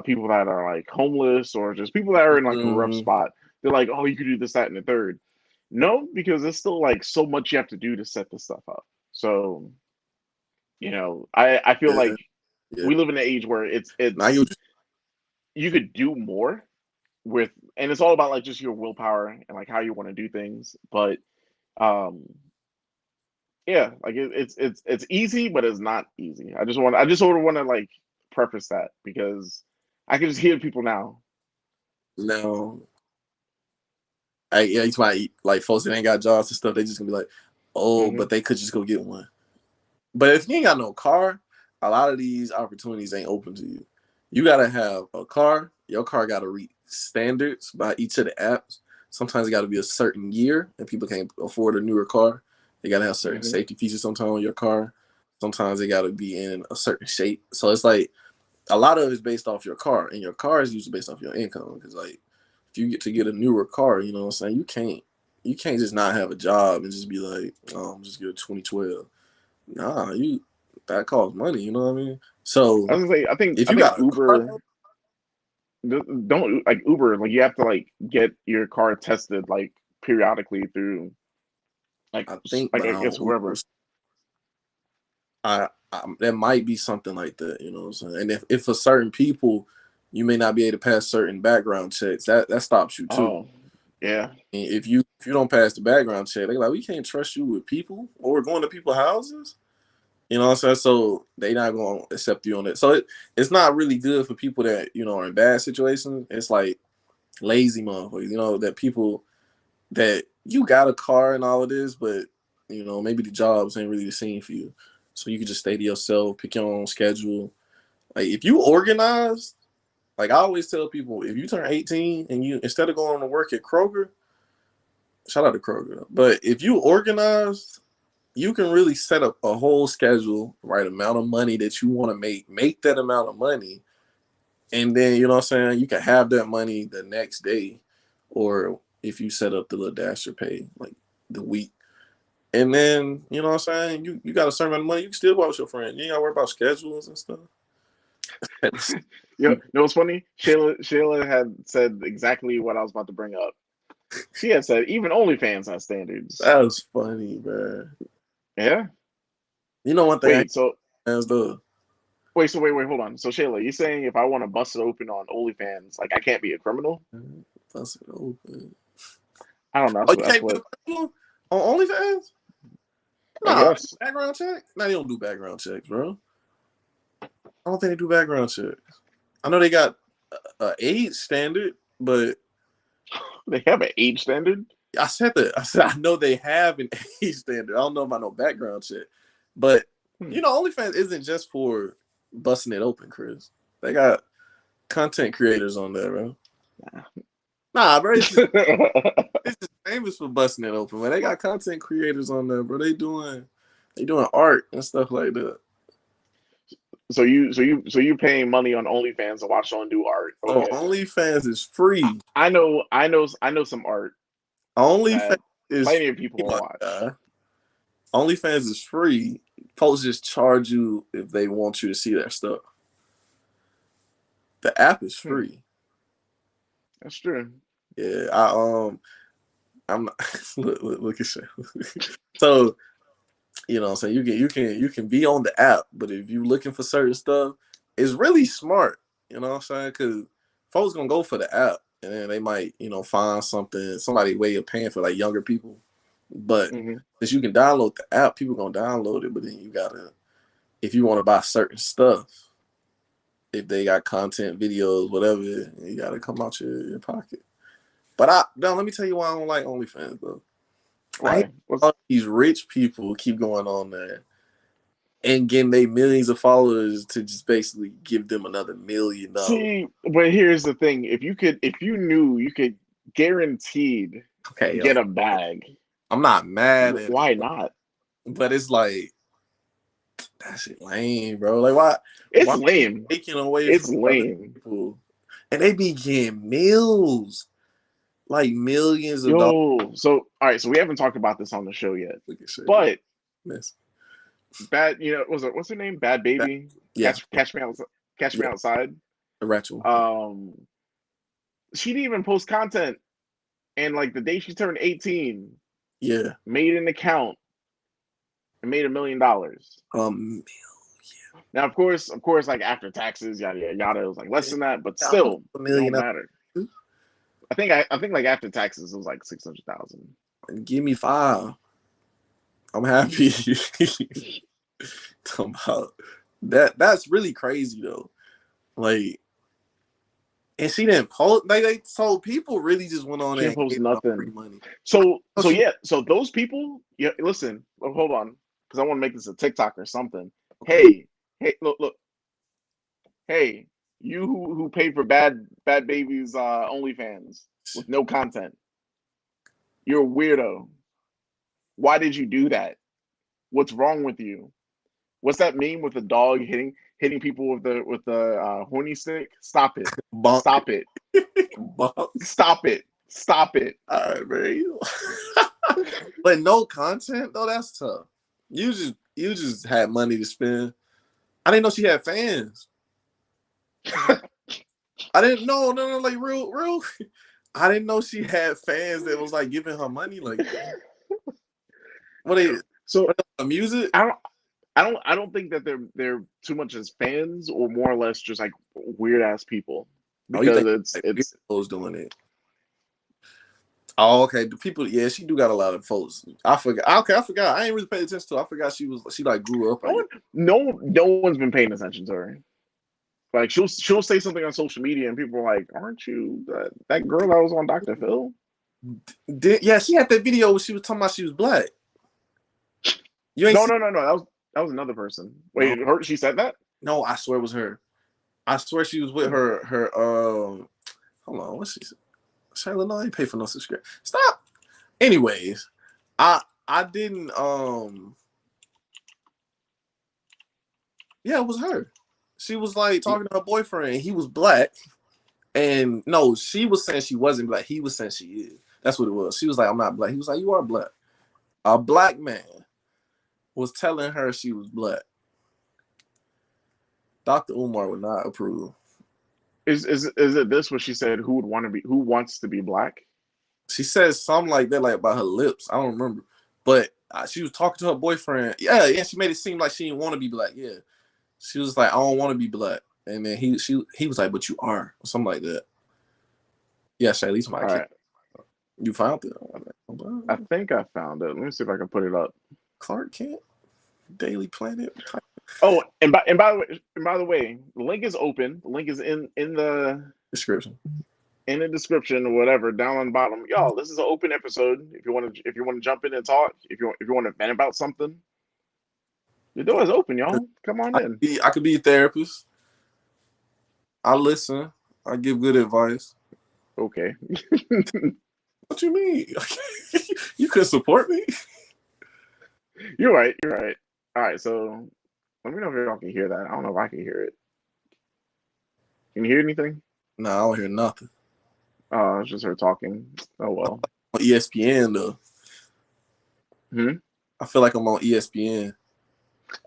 Speaker 1: people that are like homeless, or just people that are in like a rough
Speaker 2: Mm-hmm.
Speaker 1: spot. They're like, oh, you could do this, that, and the third. No, because there's still like so much you have to do to set this stuff up. So I feel
Speaker 2: Yeah,
Speaker 1: like
Speaker 2: yeah.
Speaker 1: we live in an age where
Speaker 2: Now you,
Speaker 1: you could do more with, and it's all about like just your willpower and like how you want to do things. But um yeah, like it's easy, but it's not easy. I just sort of want to like preface that because I can just hear people now.
Speaker 2: now, yeah, you might like folks that ain't got jobs and stuff. They just gonna be like, oh,
Speaker 1: Hmm.
Speaker 2: but they could just go get one. But if you ain't got no car, a lot of these opportunities ain't open to you. You gotta have a car. Your car gotta reach standards by each of the apps. Sometimes it gotta be a certain year, and people can't afford a newer car. They gotta have certain
Speaker 1: Hmm.
Speaker 2: safety features sometimes on your car. Sometimes they gotta be in a certain shape. So it's like a lot of it is based off your car, and your car is usually based off your income. Because like if you get to get a newer car, you know what I'm saying, you can't just not have a job and just be like, oh, I'm just get a 2012. Nah, that costs money. You know what I mean? So
Speaker 1: I was gonna say,
Speaker 2: if
Speaker 1: I
Speaker 2: you
Speaker 1: think
Speaker 2: got a car,
Speaker 1: Uber don't like Uber, like you have to like get your car tested like periodically through
Speaker 2: I think,
Speaker 1: like
Speaker 2: but
Speaker 1: I
Speaker 2: I
Speaker 1: guess
Speaker 2: don't. Uber,
Speaker 1: whoever.
Speaker 2: there might be something like that. You know what I'm saying? And if for certain people, you may not be able to pass certain background checks. That stops you too.
Speaker 1: Oh, yeah.
Speaker 2: And if you don't pass the background check, they're like, we can't trust you with people or going to people's houses. You know what I'm saying? So they not going to accept you on it. So it's not really good for people that are in bad situations. It's like lazy motherfuckers. You know, that people that you got a car and all of this, but you know, maybe the jobs ain't really the same for you. So you can just stay to yourself, pick your own schedule. Like if you organize, like I always tell people, if you turn 18 and you instead of going to work at Kroger, shout out to Kroger, but if you organize, you can really set up a whole schedule, right amount of money that you want to make that amount of money, and then you know what I'm saying, you can have that money the next day, or if you set up the little dasher pay like the week. And then, you know what I'm saying, you got a certain amount of money, you can still go out with your friend. You ain't gotta worry about schedules and stuff.
Speaker 1: You know what's funny? Shayla had said exactly what I was about to bring up. She had said even OnlyFans has standards.
Speaker 2: That was funny, man.
Speaker 1: Yeah.
Speaker 2: You know one thing I
Speaker 1: Wait. So
Speaker 2: has the
Speaker 1: wait. Hold on. So Shayla, you saying if I want to bust it open on OnlyFans, like I can't be a criminal?
Speaker 2: bust it open.
Speaker 1: I don't know.
Speaker 2: Oh, you
Speaker 1: That's
Speaker 2: can't be
Speaker 1: what
Speaker 2: a criminal on OnlyFans?
Speaker 1: I
Speaker 2: Nah,
Speaker 1: guess.
Speaker 2: background check? Nah, they don't do background checks, bro. I don't think they do background checks. I know they got a age standard, but
Speaker 1: They have an age standard.
Speaker 2: I said that. I said I know they have an age standard. I don't know about no background check, but
Speaker 1: Hmm.
Speaker 2: you know, OnlyFans isn't just for busting it open, Chris. They got content creators on there, bro. Nah, bro, it's just famous for busting it open, man. They got content creators on there, bro. They doing art and stuff like that.
Speaker 1: So you paying money on OnlyFans to watch someone do art?
Speaker 2: Oh,
Speaker 1: Okay.
Speaker 2: OnlyFans is free.
Speaker 1: I know some art
Speaker 2: OnlyFans
Speaker 1: that
Speaker 2: is
Speaker 1: plenty of
Speaker 2: free,
Speaker 1: people will
Speaker 2: my
Speaker 1: watch.
Speaker 2: guy. OnlyFans is free. Folks just charge you if they want you to see their stuff. The app is
Speaker 1: Hmm,
Speaker 2: free.
Speaker 1: that's true.
Speaker 2: Yeah, I'm look at you. So you know what I'm saying, you can be on the app, but if you're looking for certain stuff, it's really smart. You know what I'm saying? Because folks gonna go for the app, and then they might find somebody way of paying for like younger people. But
Speaker 1: Hmm.
Speaker 2: since you can download the app, people gonna download it. But then you gotta, if you want to buy certain stuff, if they got content, videos, whatever, you gotta come out your pocket. But let me tell you why I don't like OnlyFans though. I hate
Speaker 1: Why? What's
Speaker 2: all these rich people keep going on there and getting they millions of followers to just basically give them another $1 million.
Speaker 1: See, but here's the thing: if you knew you could guaranteed
Speaker 2: Okay,
Speaker 1: get a bag,
Speaker 2: I'm not mad at it,
Speaker 1: why not?
Speaker 2: but it's like that shit lame, bro. Like why
Speaker 1: It's
Speaker 2: why are you
Speaker 1: lame.
Speaker 2: taking away
Speaker 1: It's
Speaker 2: from other
Speaker 1: lame.
Speaker 2: people? And they be getting meals, like millions of dollars.
Speaker 1: Yo, so all right, so we haven't talked about this on the show yet,
Speaker 2: Look at shit.
Speaker 1: but
Speaker 2: Miss.
Speaker 1: bad, what's her name? Bad Baby.
Speaker 2: Yeah,
Speaker 1: Catch me
Speaker 2: yeah,
Speaker 1: outside.
Speaker 2: Rachel.
Speaker 1: Um, she didn't even post content, and like the day she turned 18,
Speaker 2: Yeah.
Speaker 1: made an account and made $1 million.
Speaker 2: Um
Speaker 1: Now, of course, like after taxes, yada yada yada, it was like less than that, but
Speaker 2: I post
Speaker 1: still,
Speaker 2: a
Speaker 1: it
Speaker 2: million
Speaker 1: don't
Speaker 2: out.
Speaker 1: matter. I think like after taxes, it was like 600,000.
Speaker 2: Give me 5. I'm happy. Talking about that's really crazy though. Like, and she didn't post. Like they told people really just went on
Speaker 1: She
Speaker 2: there
Speaker 1: didn't
Speaker 2: and
Speaker 1: post
Speaker 2: gave them free
Speaker 1: nothing.
Speaker 2: money.
Speaker 1: So
Speaker 2: Oh,
Speaker 1: so
Speaker 2: she
Speaker 1: yeah, so those people, yeah, listen, hold on, because I want to make this a TikTok or something.
Speaker 2: okay.
Speaker 1: Hey, look, hey, you who paid for bad babies OnlyFans with no content, you're a weirdo. Why did you do that? What's wrong with you? What's that meme with the dog hitting people with the horny stick? Stop it!
Speaker 2: Bonk,
Speaker 1: Stop it!
Speaker 2: bonk.
Speaker 1: Stop it! Stop it!
Speaker 2: All right, man. But no content though. That's tough. You just had money to spend. I didn't know she had fans. I didn't know. No, no, like real. I didn't know she had fans that was like giving her money like that. What they
Speaker 1: So
Speaker 2: music?
Speaker 1: I don't I don't think that they're too much as fans or more or less just like weird ass people
Speaker 2: Oh, you
Speaker 1: because
Speaker 2: think
Speaker 1: it's
Speaker 2: like
Speaker 1: it's
Speaker 2: weirdos doing it? Oh, okay. The people, yeah, she do got a lot of folks. I forgot. Okay, I forgot. I ain't really paid attention to her. I forgot she like grew up.
Speaker 1: no
Speaker 2: I guess.
Speaker 1: one no one's been paying attention to her. Like she'll say something on social media, and people are like, "Aren't you that girl that was on Dr. Phil?"
Speaker 2: Yeah, she had that video where she was talking about she was black. You ain't
Speaker 1: No,
Speaker 2: see?
Speaker 1: no, no, no. That was another person.
Speaker 2: No,
Speaker 1: Wait, she said that?
Speaker 2: no, I swear it was her. I swear she was with her. Hold on, what's she? Shayla, no, I ain't pay for no subscription. Stop. Anyways, I didn't. Yeah, it was her. She was like talking to her boyfriend. He was black. And no, she was saying she wasn't black. He was saying she is. That's what it was. She was like, I'm not black. He was like, you are black. A black man was telling her she was black. Dr. Umar would not approve.
Speaker 1: Is it this what she said? Who wants to be black?
Speaker 2: She said something like that, like about her lips. I don't remember. But she was talking to her boyfriend. Yeah, she made it seem like she didn't want to be black. Yeah. She was like, I don't want to be black. And then he was like, but you are. Or something like that. Yeah, Shay, at least my kid.
Speaker 1: Right.
Speaker 2: You found it?
Speaker 1: I think I found it. Let me see if I can put it up.
Speaker 2: Clark Kent, Daily Planet.
Speaker 1: Oh, and by the way, the link is open. The link is in the
Speaker 2: description.
Speaker 1: In the description or whatever down on the bottom. Y'all, this is an open episode. If you want to jump in and talk, if you want to vent about something, the door is open, y'all. Come on in.
Speaker 2: I could be a therapist. I listen. I give good advice.
Speaker 1: Okay.
Speaker 2: What you mean? You could support me?
Speaker 1: You're right. All right, so let me know if y'all can hear that. I don't know if I can hear it. Can you hear anything?
Speaker 2: No, I don't hear nothing.
Speaker 1: Oh, it's just her talking. Oh well.
Speaker 2: On ESPN though. I feel like I'm on ESPN.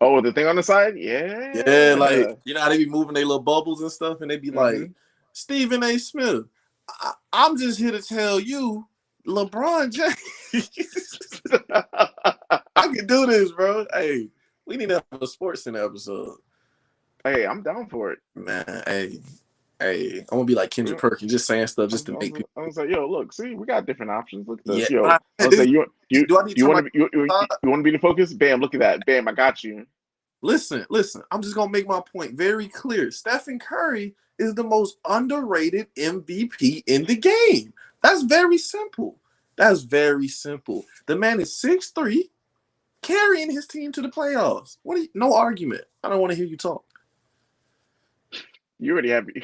Speaker 1: Oh, the thing on the side? Yeah.
Speaker 2: Yeah, like, you know how they be moving their little bubbles and stuff, and they be like, Stephen A. Smith, I'm just here to tell you, LeBron James. I can do this, bro. Hey, we need to have a sports center episode.
Speaker 1: Hey, I'm down for it.
Speaker 2: Man, hey, I'm gonna be like Kendrick Perkins, just saying stuff just to make people.
Speaker 1: I was like, yo, look, see, we got different options. Look at this.
Speaker 2: Yeah,
Speaker 1: Yo, I was like, you want to be the focus? Bam, look at that. Bam, I got you.
Speaker 2: Listen. I'm just gonna make my point very clear. Stephen Curry is the most underrated MVP in the game. That's very simple. The man is 6'3", carrying his team to the playoffs. No argument. I don't want to hear you talk.
Speaker 1: You already have me.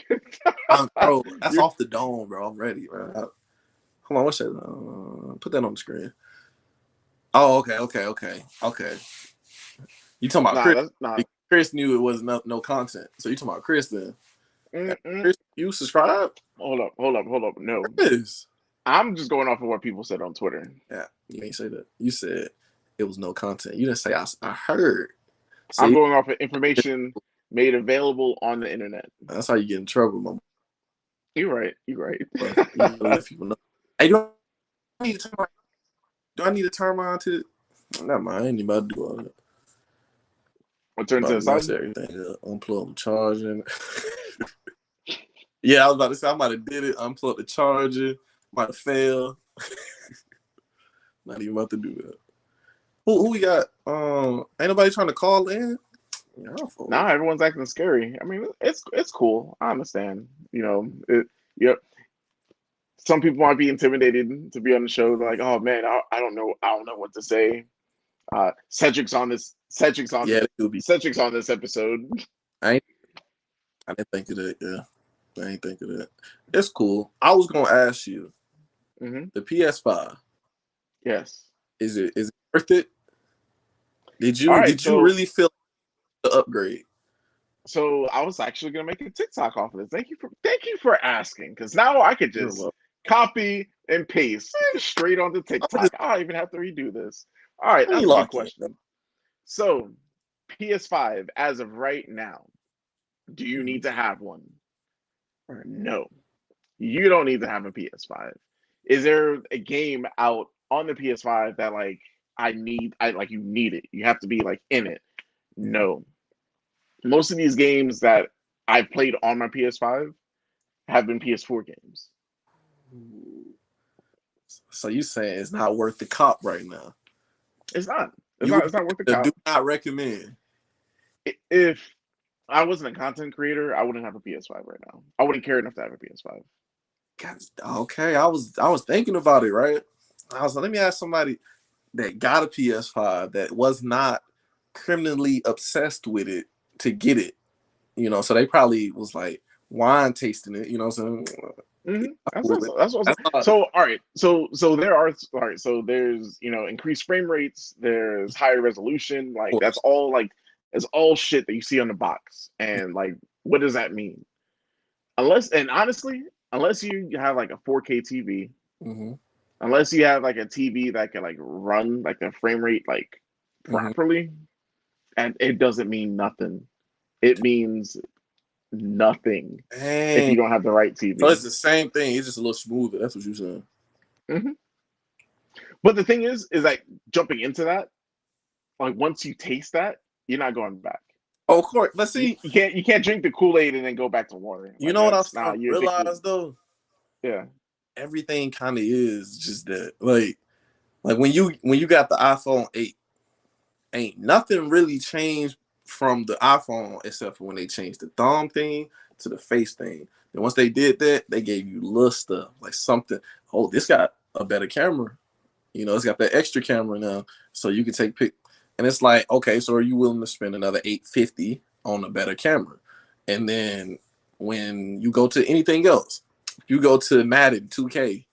Speaker 2: Bro, that's off the dome, bro. I'm ready, bro. Hold on, what's that? Put that on the screen. Oh, okay. You talking about Chris? Chris knew it was no content. So you talking about Chris then? Chris, you subscribe?
Speaker 1: Hold up. No.
Speaker 2: Chris.
Speaker 1: I'm just going off of what people said on Twitter.
Speaker 2: Yeah, you ain't say that. You said it was no content. You didn't say I heard.
Speaker 1: So I'm going off of information made available on the internet.
Speaker 2: That's how you get in trouble, man.
Speaker 1: You're right.
Speaker 2: But you let people know. Hey, do I need to turn mine to? Never mind. I ain't about to do all that.
Speaker 1: What turns to the side?
Speaker 2: Everything. Unplug the charger. Yeah, I was about to say I might have did it. Unplug the charger. Might have failed. Not even about to do that. Who we got? Ain't nobody trying to call in?
Speaker 1: Nah, everyone's acting scary. I mean, it's cool. I understand. You know, some people might be intimidated to be on the show. They're like, oh man, I don't know what to say. Cedrick's on this episode.
Speaker 2: I didn't think of that. Yeah, I ain't think of that. It's cool. I was gonna ask you, the PS5.
Speaker 1: Yes.
Speaker 2: Is it worth it? Did you really feel the upgrade?
Speaker 1: So I was actually gonna make a TikTok off of this. Thank you for asking, because now I could just copy and paste straight onto TikTok. I don't even have to redo this. All right, that's a good question. So PS5 as of right now, do you need to have one? No, you don't need to have a PS5. Is there a game out on the PS5 that you need it? You have to be like in it. No. Most of these games that I've played on my PS5 have been PS4 games.
Speaker 2: So you saying it's not worth the cop right now?
Speaker 1: It's not. It's not worth the cop.
Speaker 2: Do not recommend.
Speaker 1: If I wasn't a content creator, I wouldn't have a PS5 right now. I wouldn't care enough to have a PS5.
Speaker 2: Okay, I was thinking about it, right? I was like, let me ask somebody that got a PS5 that was not criminally obsessed with it to get it. So they probably was like wine tasting it. You know what I'm saying?
Speaker 1: Mm-hmm. That's,
Speaker 2: With
Speaker 1: that's
Speaker 2: it.
Speaker 1: that's what I'm
Speaker 2: That's
Speaker 1: saying.
Speaker 2: not,
Speaker 1: So all right, so there are all right. So there's increased frame rates. There's higher resolution.
Speaker 2: of
Speaker 1: Like that's
Speaker 2: course.
Speaker 1: all like it's all shit that you see on the box. And like, what does that mean? Unless and honestly, unless you have like a 4K TV,
Speaker 2: Hmm.
Speaker 1: unless you have like a TV that can like run like the frame rate like
Speaker 2: Hmm.
Speaker 1: properly, and it doesn't mean nothing. It means nothing if
Speaker 2: Dang.
Speaker 1: you don't have the right
Speaker 2: So
Speaker 1: TV.
Speaker 2: it's the same thing. It's just a little smoother. That's what you're saying.
Speaker 1: Hmm. But the thing is like jumping into that, like once you taste that, you're not going back.
Speaker 2: Oh, of course. But
Speaker 1: You,
Speaker 2: see,
Speaker 1: you can't drink the Kool-Aid and then go back to water.
Speaker 2: you
Speaker 1: Like
Speaker 2: know what I'm
Speaker 1: that's nah,
Speaker 2: starting to
Speaker 1: you're addicted.
Speaker 2: realize though?
Speaker 1: Yeah.
Speaker 2: Everything kind of is just that. Like when you got the iPhone 8, ain't nothing really changed from the iPhone except for when they changed the thumb thing to the face thing. And once they did that, they gave you little stuff like something. Oh, this got a better camera. It's got that extra camera now, so you can take pic. And it's like, okay, so are you willing to spend another $850 on a better camera? And then when you go to anything else, you go to Madden 2K,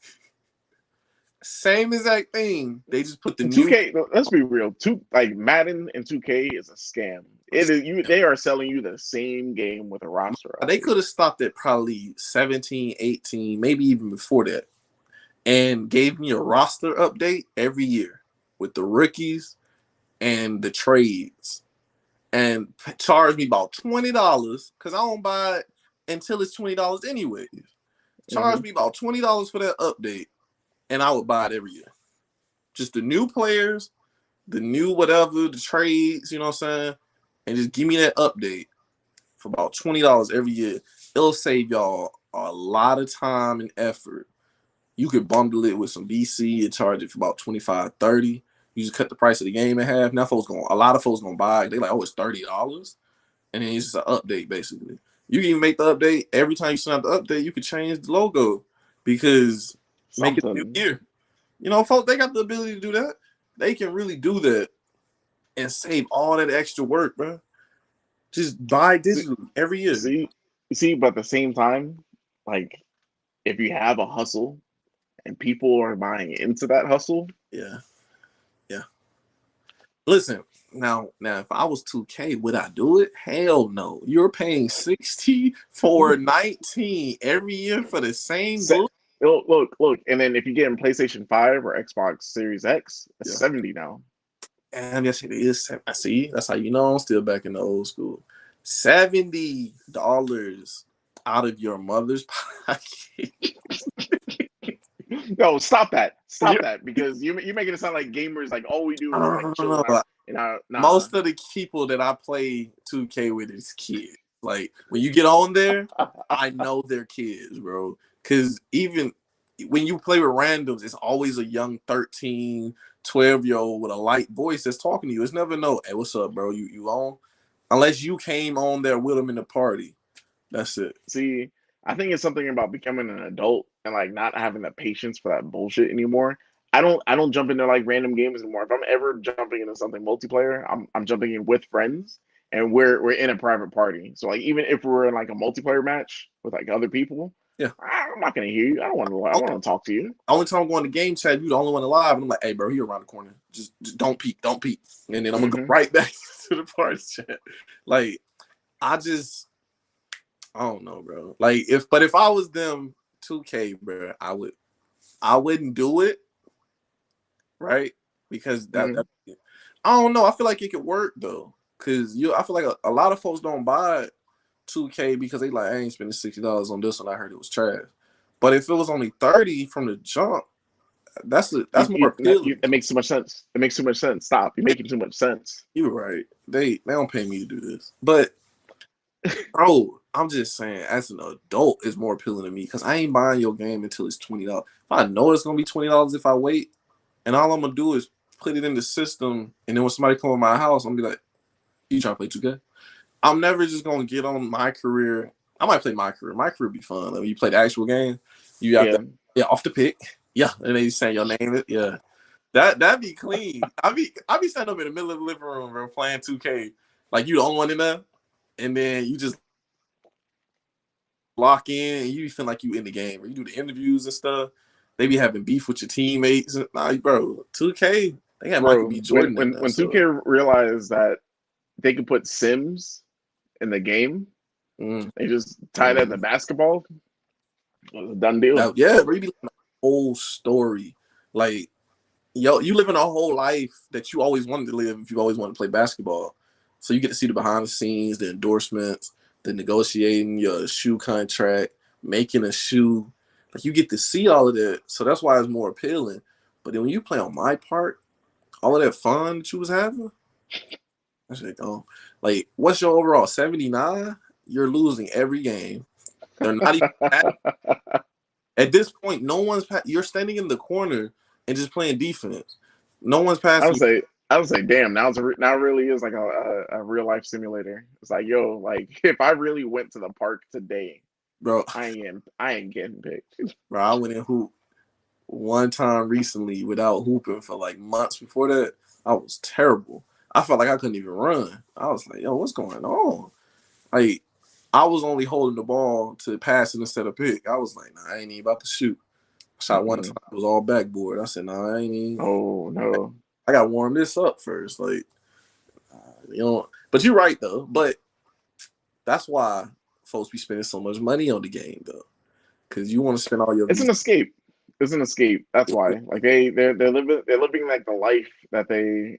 Speaker 2: same exact thing. They just put the
Speaker 1: And
Speaker 2: new.
Speaker 1: 2K, let's be real. Like Madden and 2K is a scam. It is you. They are selling you the same game with a roster
Speaker 2: They
Speaker 1: update.
Speaker 2: could have stopped at probably 17, 18, maybe even before that, and gave me a roster update every year with the rookies and the trades, and charge me about $20 because I don't buy it until it's $20 anyways. Charge
Speaker 1: Hmm.
Speaker 2: me about $20 for that update, and I would buy it every year. Just the new players, the new whatever, the trades, you know what I'm saying? And just give me that update for about $20 every year. It'll save y'all a lot of time and effort. You could bundle it with some BC and charge it for about 25, 30. You just cut the price of the game in half. Now a lot of folks gonna buy it. They like, oh, it's $30. And then it's just an update basically. You can even make the update every time you send out the update, you could change the logo because make it a new
Speaker 1: Something.
Speaker 2: year. Folks, they got the ability to do that. They can really do that and save all that extra work, bro. Just buy
Speaker 1: See,
Speaker 2: digitally every year.
Speaker 1: see, see. But at the same time, like if you have a hustle and people are buying into that hustle,
Speaker 2: Yeah, yeah. Listen, now, if I was 2K, would I do it? Hell no. You're paying 60 for 19 every year for the same
Speaker 1: set.
Speaker 2: book.
Speaker 1: Look, and then if you get in PlayStation 5 or Xbox Series X, it's
Speaker 2: Yeah,
Speaker 1: 70 now.
Speaker 2: and yes, it is. I see. That's how you know I'm still back in the old school. $70 out of your mother's pocket.
Speaker 1: No, stop that.
Speaker 2: Yeah.
Speaker 1: Stop that because you're making it sound like gamers like all we do is like
Speaker 2: I don't
Speaker 1: chill
Speaker 2: know.
Speaker 1: in our nah.
Speaker 2: Most of the people that I play 2K with is kids. Like when you get on there, I know they're kids, bro. Cause even when you play with randoms, it's always a young 13, 12-year old with a light voice that's talking to you. It's never no, hey, what's up, bro? You on? Unless you came on there with them in the party. That's it.
Speaker 1: See, I think it's something about becoming an adult and like not having the patience for that bullshit anymore. I don't jump into like random games anymore. If I'm ever jumping into something multiplayer, I'm jumping in with friends and we're in a private party. So like even if we're in like a multiplayer match with like other people,
Speaker 2: Yeah.
Speaker 1: I'm not gonna hear you. I don't want to. I want to talk to you.
Speaker 2: Only time I'm going to game chat, you the only one alive, and I'm like, hey, bro, you around the corner. Just don't peek, don't peek. And then I'm gonna go
Speaker 1: Hmm.
Speaker 2: right back to the party chat. Like, I just I don't know, bro. Like if I was them 2K, bro, I wouldn't do it, right? Because that
Speaker 1: Hmm.
Speaker 2: I don't know. I feel like it could work though. Cause I feel like a lot of folks don't buy 2K because they like I ain't spending $60 on this one. I heard it was trash. But if it was only 30 from the jump, that's more appealing.
Speaker 1: It makes too much sense. It makes too much sense. Stop. You're making too much sense.
Speaker 2: You're right. They don't pay me to do this. But bro, I'm just saying, as an adult, it's more appealing to me because I ain't buying your game until it's $20. If I know it's gonna be $20 if I wait, and all I'm gonna do is put it in the system, and then when somebody come to my house, I'm gonna be like, "You trying to play 2K?" I'm never just gonna get on my career. I might play my career. My career be fun. Like, when you play the actual game, you got
Speaker 1: Yeah,
Speaker 2: that, yeah, off the pick. Yeah, and then you saying your name. Yeah. That'd be clean. I be standing up in the middle of the living room, bro, playing 2K. Like, you the only one in there, and then you just lock in, and you feel like you in the game. Or you do the interviews and stuff. They be having beef with your teammates. Nah, bro, 2K. They had Michael
Speaker 1: bro.
Speaker 2: B.
Speaker 1: When
Speaker 2: Jordan in
Speaker 1: when
Speaker 2: there,
Speaker 1: when 2K
Speaker 2: so
Speaker 1: realized that they could put Sims in the game,
Speaker 2: mm,
Speaker 1: they just tied that to
Speaker 2: mm.
Speaker 1: basketball. It was a done deal.
Speaker 2: Now, yeah, bro, you be like the whole story. Like, yo, you living a whole life that you always wanted to live if you always wanted to play basketball. So you get to see the behind the scenes, the endorsements, the negotiating your shoe contract, making a shoe. Like, you get to see all of that. So that's why it's more appealing. But then when you play on my part, all of that fun that you was having, I was like, oh, like, what's your overall 79? You're losing every game. They're not even at this point. No one's. You're standing in the corner and just playing defense. No one's
Speaker 1: I
Speaker 2: passing
Speaker 1: would say, I would say, damn, now it really is like a real life simulator. It's like, yo, like if I really went to the park today,
Speaker 2: bro.
Speaker 1: I ain't getting picked.
Speaker 2: Bro, I went in hoop one time recently without hooping for like months. Before that, I was terrible. I felt like I couldn't even run. I was like, yo, what's going on? Like, I was only holding the ball to pass it instead of pick. I was like, nah, I ain't even about to shoot. I shot one time, it was all backboard. I said, nah, I ain't even.
Speaker 1: Oh no.
Speaker 2: I got to warm this up first. Like, but you're right, though. But that's why folks be spending so much money on the game, though. Because you want to spend all your
Speaker 1: It's
Speaker 2: VC.
Speaker 1: an escape. It's an escape. That's why. Like they're living like the life that they,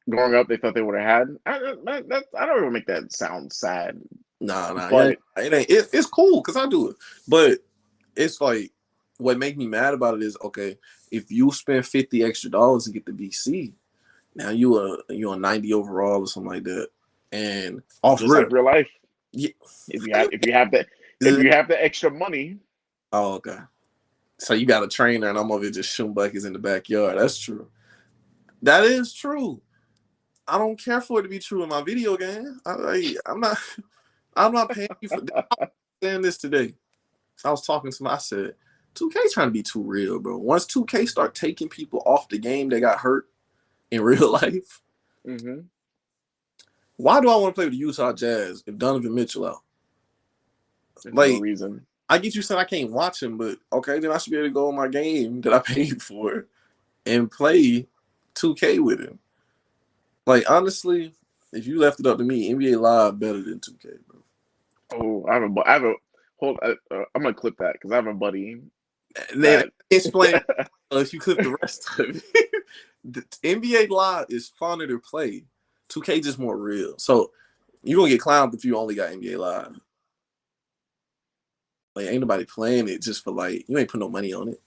Speaker 1: growing up they thought they would have had. I don't even make that sound sad,
Speaker 2: Nah, yeah,
Speaker 1: but
Speaker 2: it ain't. It's cool because I do it, but it's like what make me mad about it is okay. If you spend $50 extra to get the VC, now you a 90 overall or something like that, and off
Speaker 1: just like
Speaker 2: rip,
Speaker 1: real life,
Speaker 2: yeah.
Speaker 1: if you have the extra money,
Speaker 2: Oh, okay. So you got a trainer, and I'm over here just shooting buckets in the backyard. That's true. That is true. I don't care for it to be true in my video game. I'm not. I'm not paying you for. I'm saying this today. I was talking to my. I said, 2K trying to be too real, bro. Once 2K start taking people off the game that got hurt in real life,
Speaker 1: mm-hmm.
Speaker 2: why do I want to play with the Utah Jazz if Donovan Mitchell out?
Speaker 1: There's no
Speaker 2: Like,
Speaker 1: reason.
Speaker 2: I get you saying I can't watch him, but okay, then I should be able to go on my game that I paid for and play 2K with him. Like, honestly, if you left it up to me, NBA Live better than 2K, bro.
Speaker 1: Oh, I have a hold. I'm gonna clip that because I have a buddy
Speaker 2: And then
Speaker 1: that.
Speaker 2: explain if you clip the rest of it. The NBA Live is funner to play. 2K just more real. So you're gonna get clowned if you only got NBA Live. Like, ain't nobody playing it just for, like, you ain't put no money on it.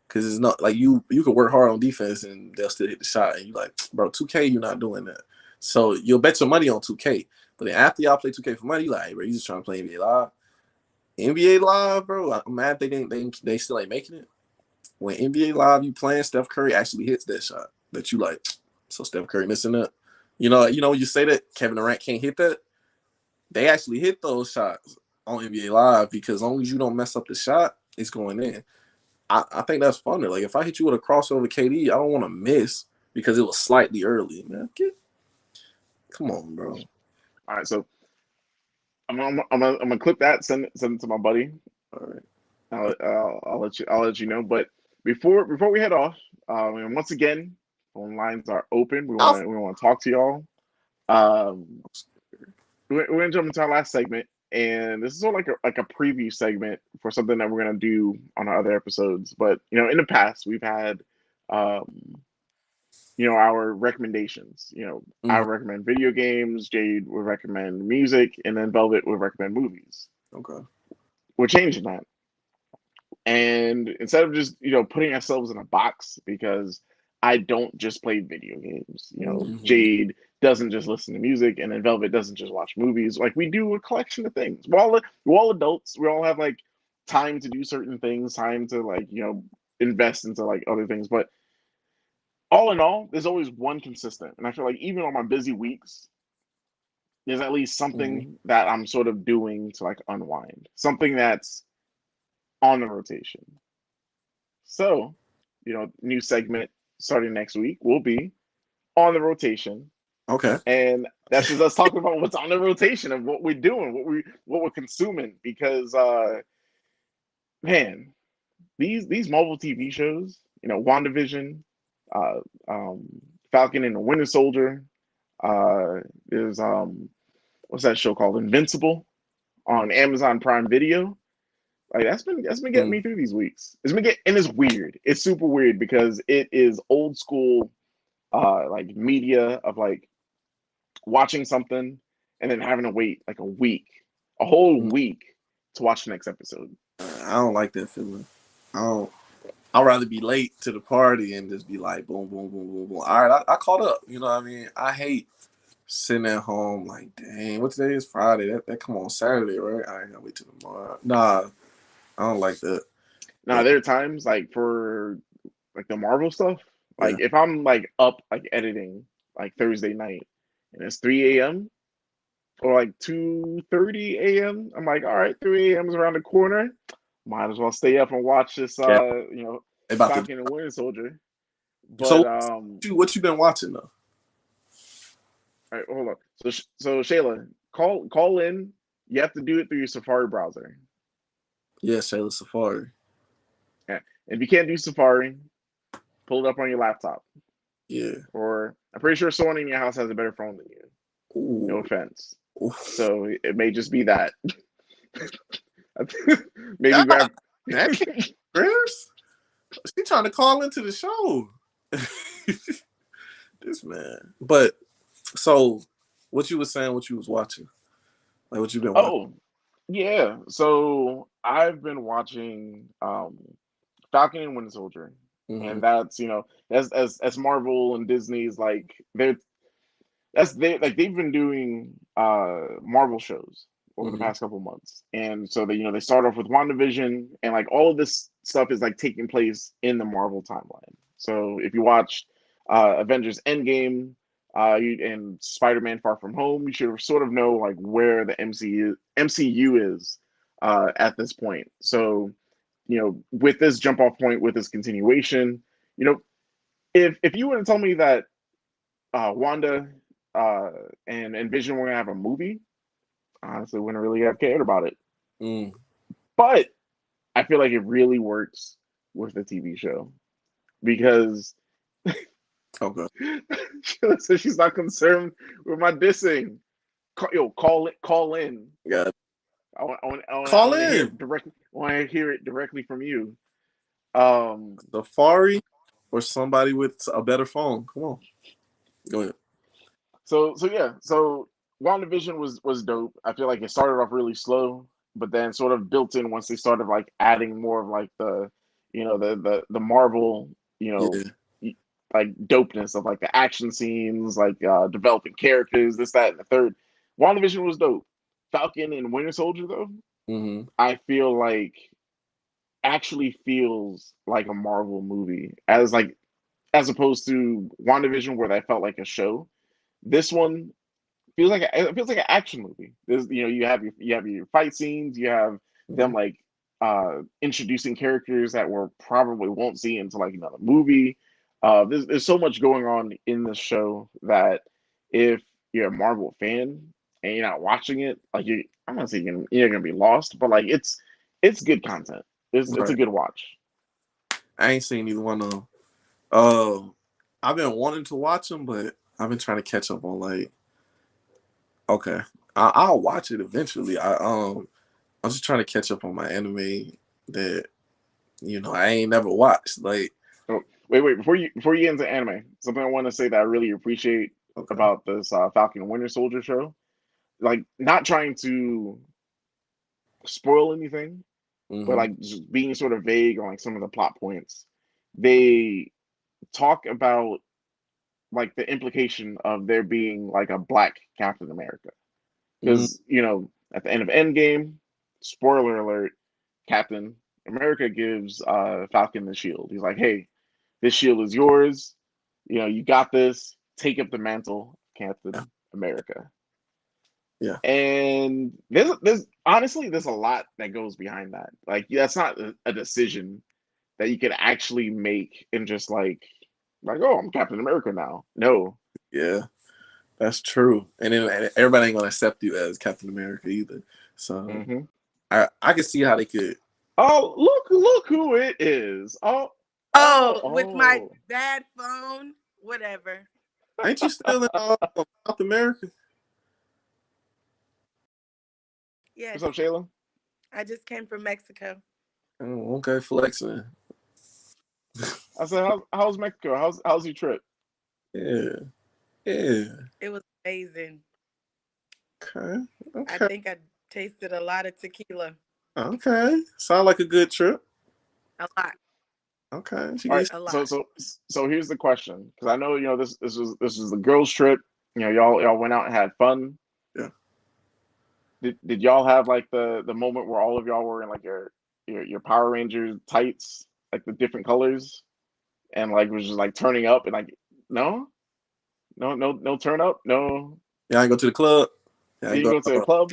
Speaker 2: Cause it's not like you could work hard on defense and they'll still hit the shot. And you like, bro, 2K, you're not doing that. So you'll bet your money on 2K. But then after y'all play 2K for money, you like, hey, bro, you just trying to play NBA Live. NBA Live, bro. I'm mad they still ain't making it. When NBA Live, you playing, Steph Curry actually hits that shot that you like. So Steph Curry missing that. When you say that Kevin Durant can't hit that, they actually hit those shots on NBA Live because as long as you don't mess up the shot, it's going in. I think that's funner. Like, if I hit you with a crossover KD, I don't want to miss because it was slightly early, man. Come on, bro.
Speaker 1: All right, so I'm gonna clip that. Send it to my buddy.
Speaker 2: All right.
Speaker 1: I'll let you know. But before we head off, and once again, phone lines are open. We
Speaker 2: I'll,
Speaker 1: want to talk to y'all. Um, we're gonna jump into our last segment, and this is sort of like a preview segment for something that we're gonna do on our other episodes. But in the past we've had, um, our recommendations. I
Speaker 2: mhm.
Speaker 1: would recommend video games. Jade would recommend music, and then Velvet would recommend movies.
Speaker 2: Okay.
Speaker 1: We're changing that. And instead of just, putting ourselves in a box, because I don't just play video games,
Speaker 2: Mm-hmm.
Speaker 1: Jade doesn't just listen to music, and then Velvet doesn't just watch movies. Like, we do a collection of things. We're all adults. We all have like time to do certain things, time to like, invest into like other things. But all in all, there's always one consistent. And I feel like even on my busy weeks, there's at least
Speaker 2: Mm-hmm.
Speaker 1: something that I'm sort of doing to like unwind, something that's on the rotation. So, new segment starting next week will be on the rotation,
Speaker 2: Okay.
Speaker 1: and that's just us talking about what's on the rotation of what we're doing, what we're consuming. Because man, these Marvel TV shows, WandaVision, uh, um, Falcon and the Winter Soldier. There's what's that show called? Invincible on Amazon Prime Video. Like that's been getting
Speaker 2: Mm.
Speaker 1: me through these weeks. And it's weird. It's super weird because it is old school like media of like watching something and then having to wait like a whole
Speaker 2: Mm.
Speaker 1: week to watch the next episode.
Speaker 2: I don't like that feeling. I don't. I'd rather be late to the party and just be like, boom, boom, boom, boom, boom. All right, I caught up. You know what I mean? I hate sitting at home like, dang, what today is Friday? That come on Saturday, right? I ain't gotta wait till tomorrow. Nah, I don't like that.
Speaker 1: Now
Speaker 2: But
Speaker 1: there are times like for like the Marvel stuff, like
Speaker 2: yeah,
Speaker 1: if I'm like up like editing like Thursday night and it's 3 a.m. or like 2:30 a.m., I'm like, all right, 3 a.m. is around the corner. Might as well stay up and watch this
Speaker 2: yeah, they about to.
Speaker 1: Falcon and Winter Soldier.
Speaker 2: So
Speaker 1: But
Speaker 2: what you been watching though?
Speaker 1: all right, hold on. So Shayla, call in. You have to do it through your Safari browser.
Speaker 2: Yeah, Shayla Safari.
Speaker 1: Yeah. If you can't do Safari, pull it up on your laptop.
Speaker 2: Yeah.
Speaker 1: Or I'm pretty sure someone in your house has a better phone than you. No
Speaker 2: Ooh.
Speaker 1: offense.
Speaker 2: Ooh.
Speaker 1: So it may just be that. Maybe
Speaker 2: God,
Speaker 1: grab.
Speaker 2: that can't Chris? She trying to call into the show. This man. But so what you was saying, what you was watching? Like what you been watching?
Speaker 1: Oh, yeah. So I've been watching Falcon and Winter Soldier.
Speaker 2: Mm-hmm.
Speaker 1: And that's, as Marvel and Disney's like they've been doing Marvel shows over the
Speaker 2: Mm-hmm.
Speaker 1: past couple months. And so they start off with WandaVision, and like all of this stuff is like taking place in the Marvel timeline. So if you watched Avengers Endgame and Spider-Man Far From Home, you should sort of know like where the MCU is at this point. So with this jump off point, with this continuation, you know, if you were to tell me that Wanda uh, and Vision were gonna have a movie, honestly, wouldn't really have cared about it.
Speaker 2: Mm.
Speaker 1: But I feel like it really works with the TV show because
Speaker 2: Okay.
Speaker 1: so she's not concerned with my dissing. Call in.
Speaker 2: Got it.
Speaker 1: I
Speaker 2: Call
Speaker 1: want to hear it
Speaker 2: in.
Speaker 1: directly. I want to hear it directly from you. Um.
Speaker 2: Safari or somebody with a better phone. Come on. Go ahead.
Speaker 1: So yeah. So WandaVision was dope. I feel like it started off really slow, but then sort of built in once they started like adding more of like the Marvel you know
Speaker 2: Yeah.
Speaker 1: like dopeness of like the action scenes, like developing characters, this, that, and the third. WandaVision was dope. Falcon and Winter Soldier, though,
Speaker 2: Mm-hmm.
Speaker 1: I feel like actually feels like a Marvel movie, as opposed to WandaVision, where that felt like a show. This one it feels like an action movie. There's you have your fight scenes, you have
Speaker 2: Mm-hmm.
Speaker 1: them like introducing characters that we probably won't see until like another movie. There's so much going on in this show that if you're a Marvel fan and you're not watching it, like I'm not saying you're gonna be lost, but like it's good content. It's a
Speaker 2: Right.
Speaker 1: good watch.
Speaker 2: I ain't seen either one of them. Uh, I've been wanting to watch them, but I've been trying to catch up on like. Okay, I'll watch it eventually. I'm just trying to catch up on my anime that I ain't never watched. Like,
Speaker 1: Oh, wait, before you get into anime, something I want to say that I really appreciate
Speaker 2: okay.
Speaker 1: about this Falcon and Winter Soldier show, like not trying to spoil anything, but
Speaker 2: Mm-hmm.
Speaker 1: like just being sort of vague on like some of the plot points. They talk about like the implication of there being like a black Captain America,
Speaker 2: Mm-hmm.
Speaker 1: because at the end of Endgame, spoiler alert, Captain America gives Falcon the shield. He's like, "Hey, this shield is yours. You got this. Take up the mantle, Captain America."
Speaker 2: Yeah.
Speaker 1: And there's honestly there's a lot that goes behind that. Like that's not a decision that you could actually make and just like oh I'm Captain America now. No.
Speaker 2: Yeah. That's true. And then everybody ain't gonna accept you as Captain America either. So
Speaker 1: Hmm.
Speaker 2: I can see how they could.
Speaker 1: Oh look who it is. Oh oh
Speaker 3: Oh, with my
Speaker 1: oh.
Speaker 3: bad phone, whatever.
Speaker 2: Ain't you still in South America?
Speaker 3: Yes,
Speaker 1: What's up, Shayla?
Speaker 3: I just came from Mexico.
Speaker 2: Oh, okay, flexing.
Speaker 1: I said how's Mexico? How's your trip?
Speaker 2: Yeah. Yeah.
Speaker 3: It was amazing.
Speaker 2: Okay.
Speaker 3: I
Speaker 2: Okay.
Speaker 3: think I tasted a lot of tequila.
Speaker 2: Okay. Sound like a good trip.
Speaker 3: A lot.
Speaker 2: Okay. She
Speaker 1: All right.
Speaker 2: gets
Speaker 3: A
Speaker 1: So
Speaker 3: lot.
Speaker 1: so so here's the question because I know this was the girls' trip. Y'all went out and had fun.
Speaker 2: yeah.
Speaker 1: Did y'all have like the moment where all of y'all were in like your Power Rangers tights, like the different colors, and like was just like turning up and like no no turn up no
Speaker 2: Y'all ain't go to the club. Y'all
Speaker 1: you
Speaker 2: ain't
Speaker 1: didn't
Speaker 2: go
Speaker 1: go to the club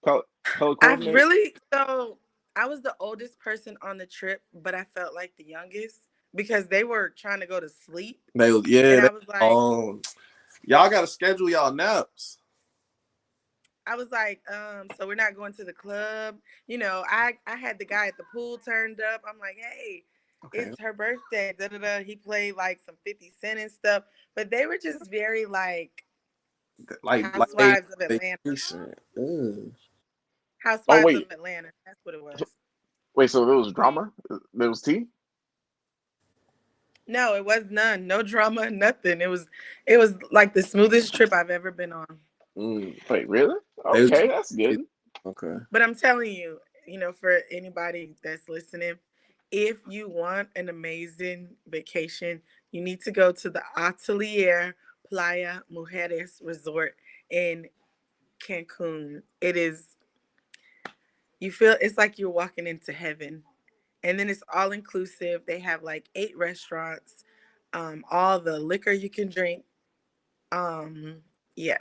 Speaker 1: color
Speaker 3: I've
Speaker 1: coordinate.
Speaker 3: really so I was the oldest person on the trip, but I felt like the youngest because they were trying to go to sleep,
Speaker 2: yeah,
Speaker 3: and
Speaker 2: they
Speaker 3: I was like,
Speaker 2: y'all gotta schedule y'all naps.
Speaker 3: so we're not going to the club. I had the guy at the pool turned up. I'm like, hey,
Speaker 2: Okay.
Speaker 3: it's her birthday. Da da da. He played like some 50 Cent and stuff, but they were just very like
Speaker 2: Like they
Speaker 3: Housewives of Atlanta.
Speaker 2: vacation. Ugh.
Speaker 1: Oh
Speaker 3: Housewives of
Speaker 1: wait,
Speaker 3: Atlanta. That's what it
Speaker 1: so,
Speaker 3: was.
Speaker 1: wait, so there was drama, there was tea.
Speaker 3: No, it was none. No drama, nothing. It was like the smoothest trip I've ever been on.
Speaker 2: Mm.
Speaker 1: Wait, really?
Speaker 2: They was
Speaker 1: Okay, that's good.
Speaker 2: okay.
Speaker 3: But I'm telling you, for anybody that's listening, if you want an amazing vacation, you need to go to the Atelier Playa Mujeres Resort in Cancun. You feel it's like you're walking into heaven. And then it's all inclusive. They have like 8 restaurants, all the liquor you can drink. Um, yeah,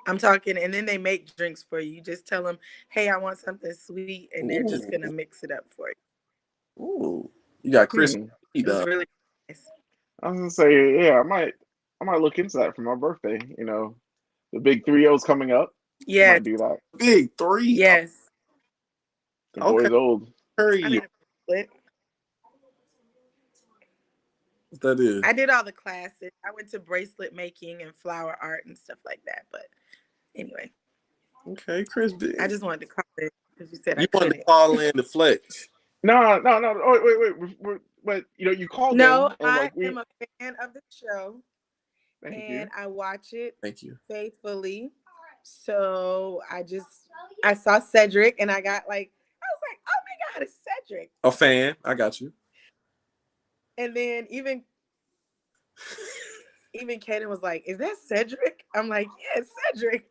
Speaker 3: I'm talking, and then they make drinks for you. You just tell them, "Hey, I want something sweet," and they're just gonna
Speaker 2: Ooh.
Speaker 3: mix it up for you.
Speaker 2: Ooh. You got Chris
Speaker 1: Hmm.
Speaker 3: It was
Speaker 2: done.
Speaker 3: really nice.
Speaker 1: I was gonna say, yeah, I might look into that for my birthday. The big 3-0's coming up.
Speaker 3: Yes,
Speaker 1: Might do that.
Speaker 2: Big three.
Speaker 3: yes.
Speaker 1: The
Speaker 2: Okay.
Speaker 1: boy's old.
Speaker 3: I
Speaker 2: Hurry.
Speaker 3: made a bracelet.
Speaker 2: What that is.
Speaker 3: I did all the classes. I went to bracelet making and flower art and stuff like that. But anyway,
Speaker 2: Okay, Chris
Speaker 3: I
Speaker 2: big.
Speaker 3: just wanted to call it because you said I
Speaker 2: You wanted to
Speaker 3: couldn't.
Speaker 2: call in the flex.
Speaker 1: No, no, no. Oh, wait. But you called
Speaker 3: No,
Speaker 1: in and
Speaker 3: I
Speaker 1: like we.
Speaker 3: am a fan of the show
Speaker 1: Thank you.
Speaker 3: and I watch it
Speaker 2: Thank you.
Speaker 3: faithfully. So I saw Cedrick and I was like, oh my God, it's Cedric.
Speaker 2: A fan. I got you.
Speaker 3: And then even Kaden was like, is that Cedric? I'm like, yeah, it's Cedric.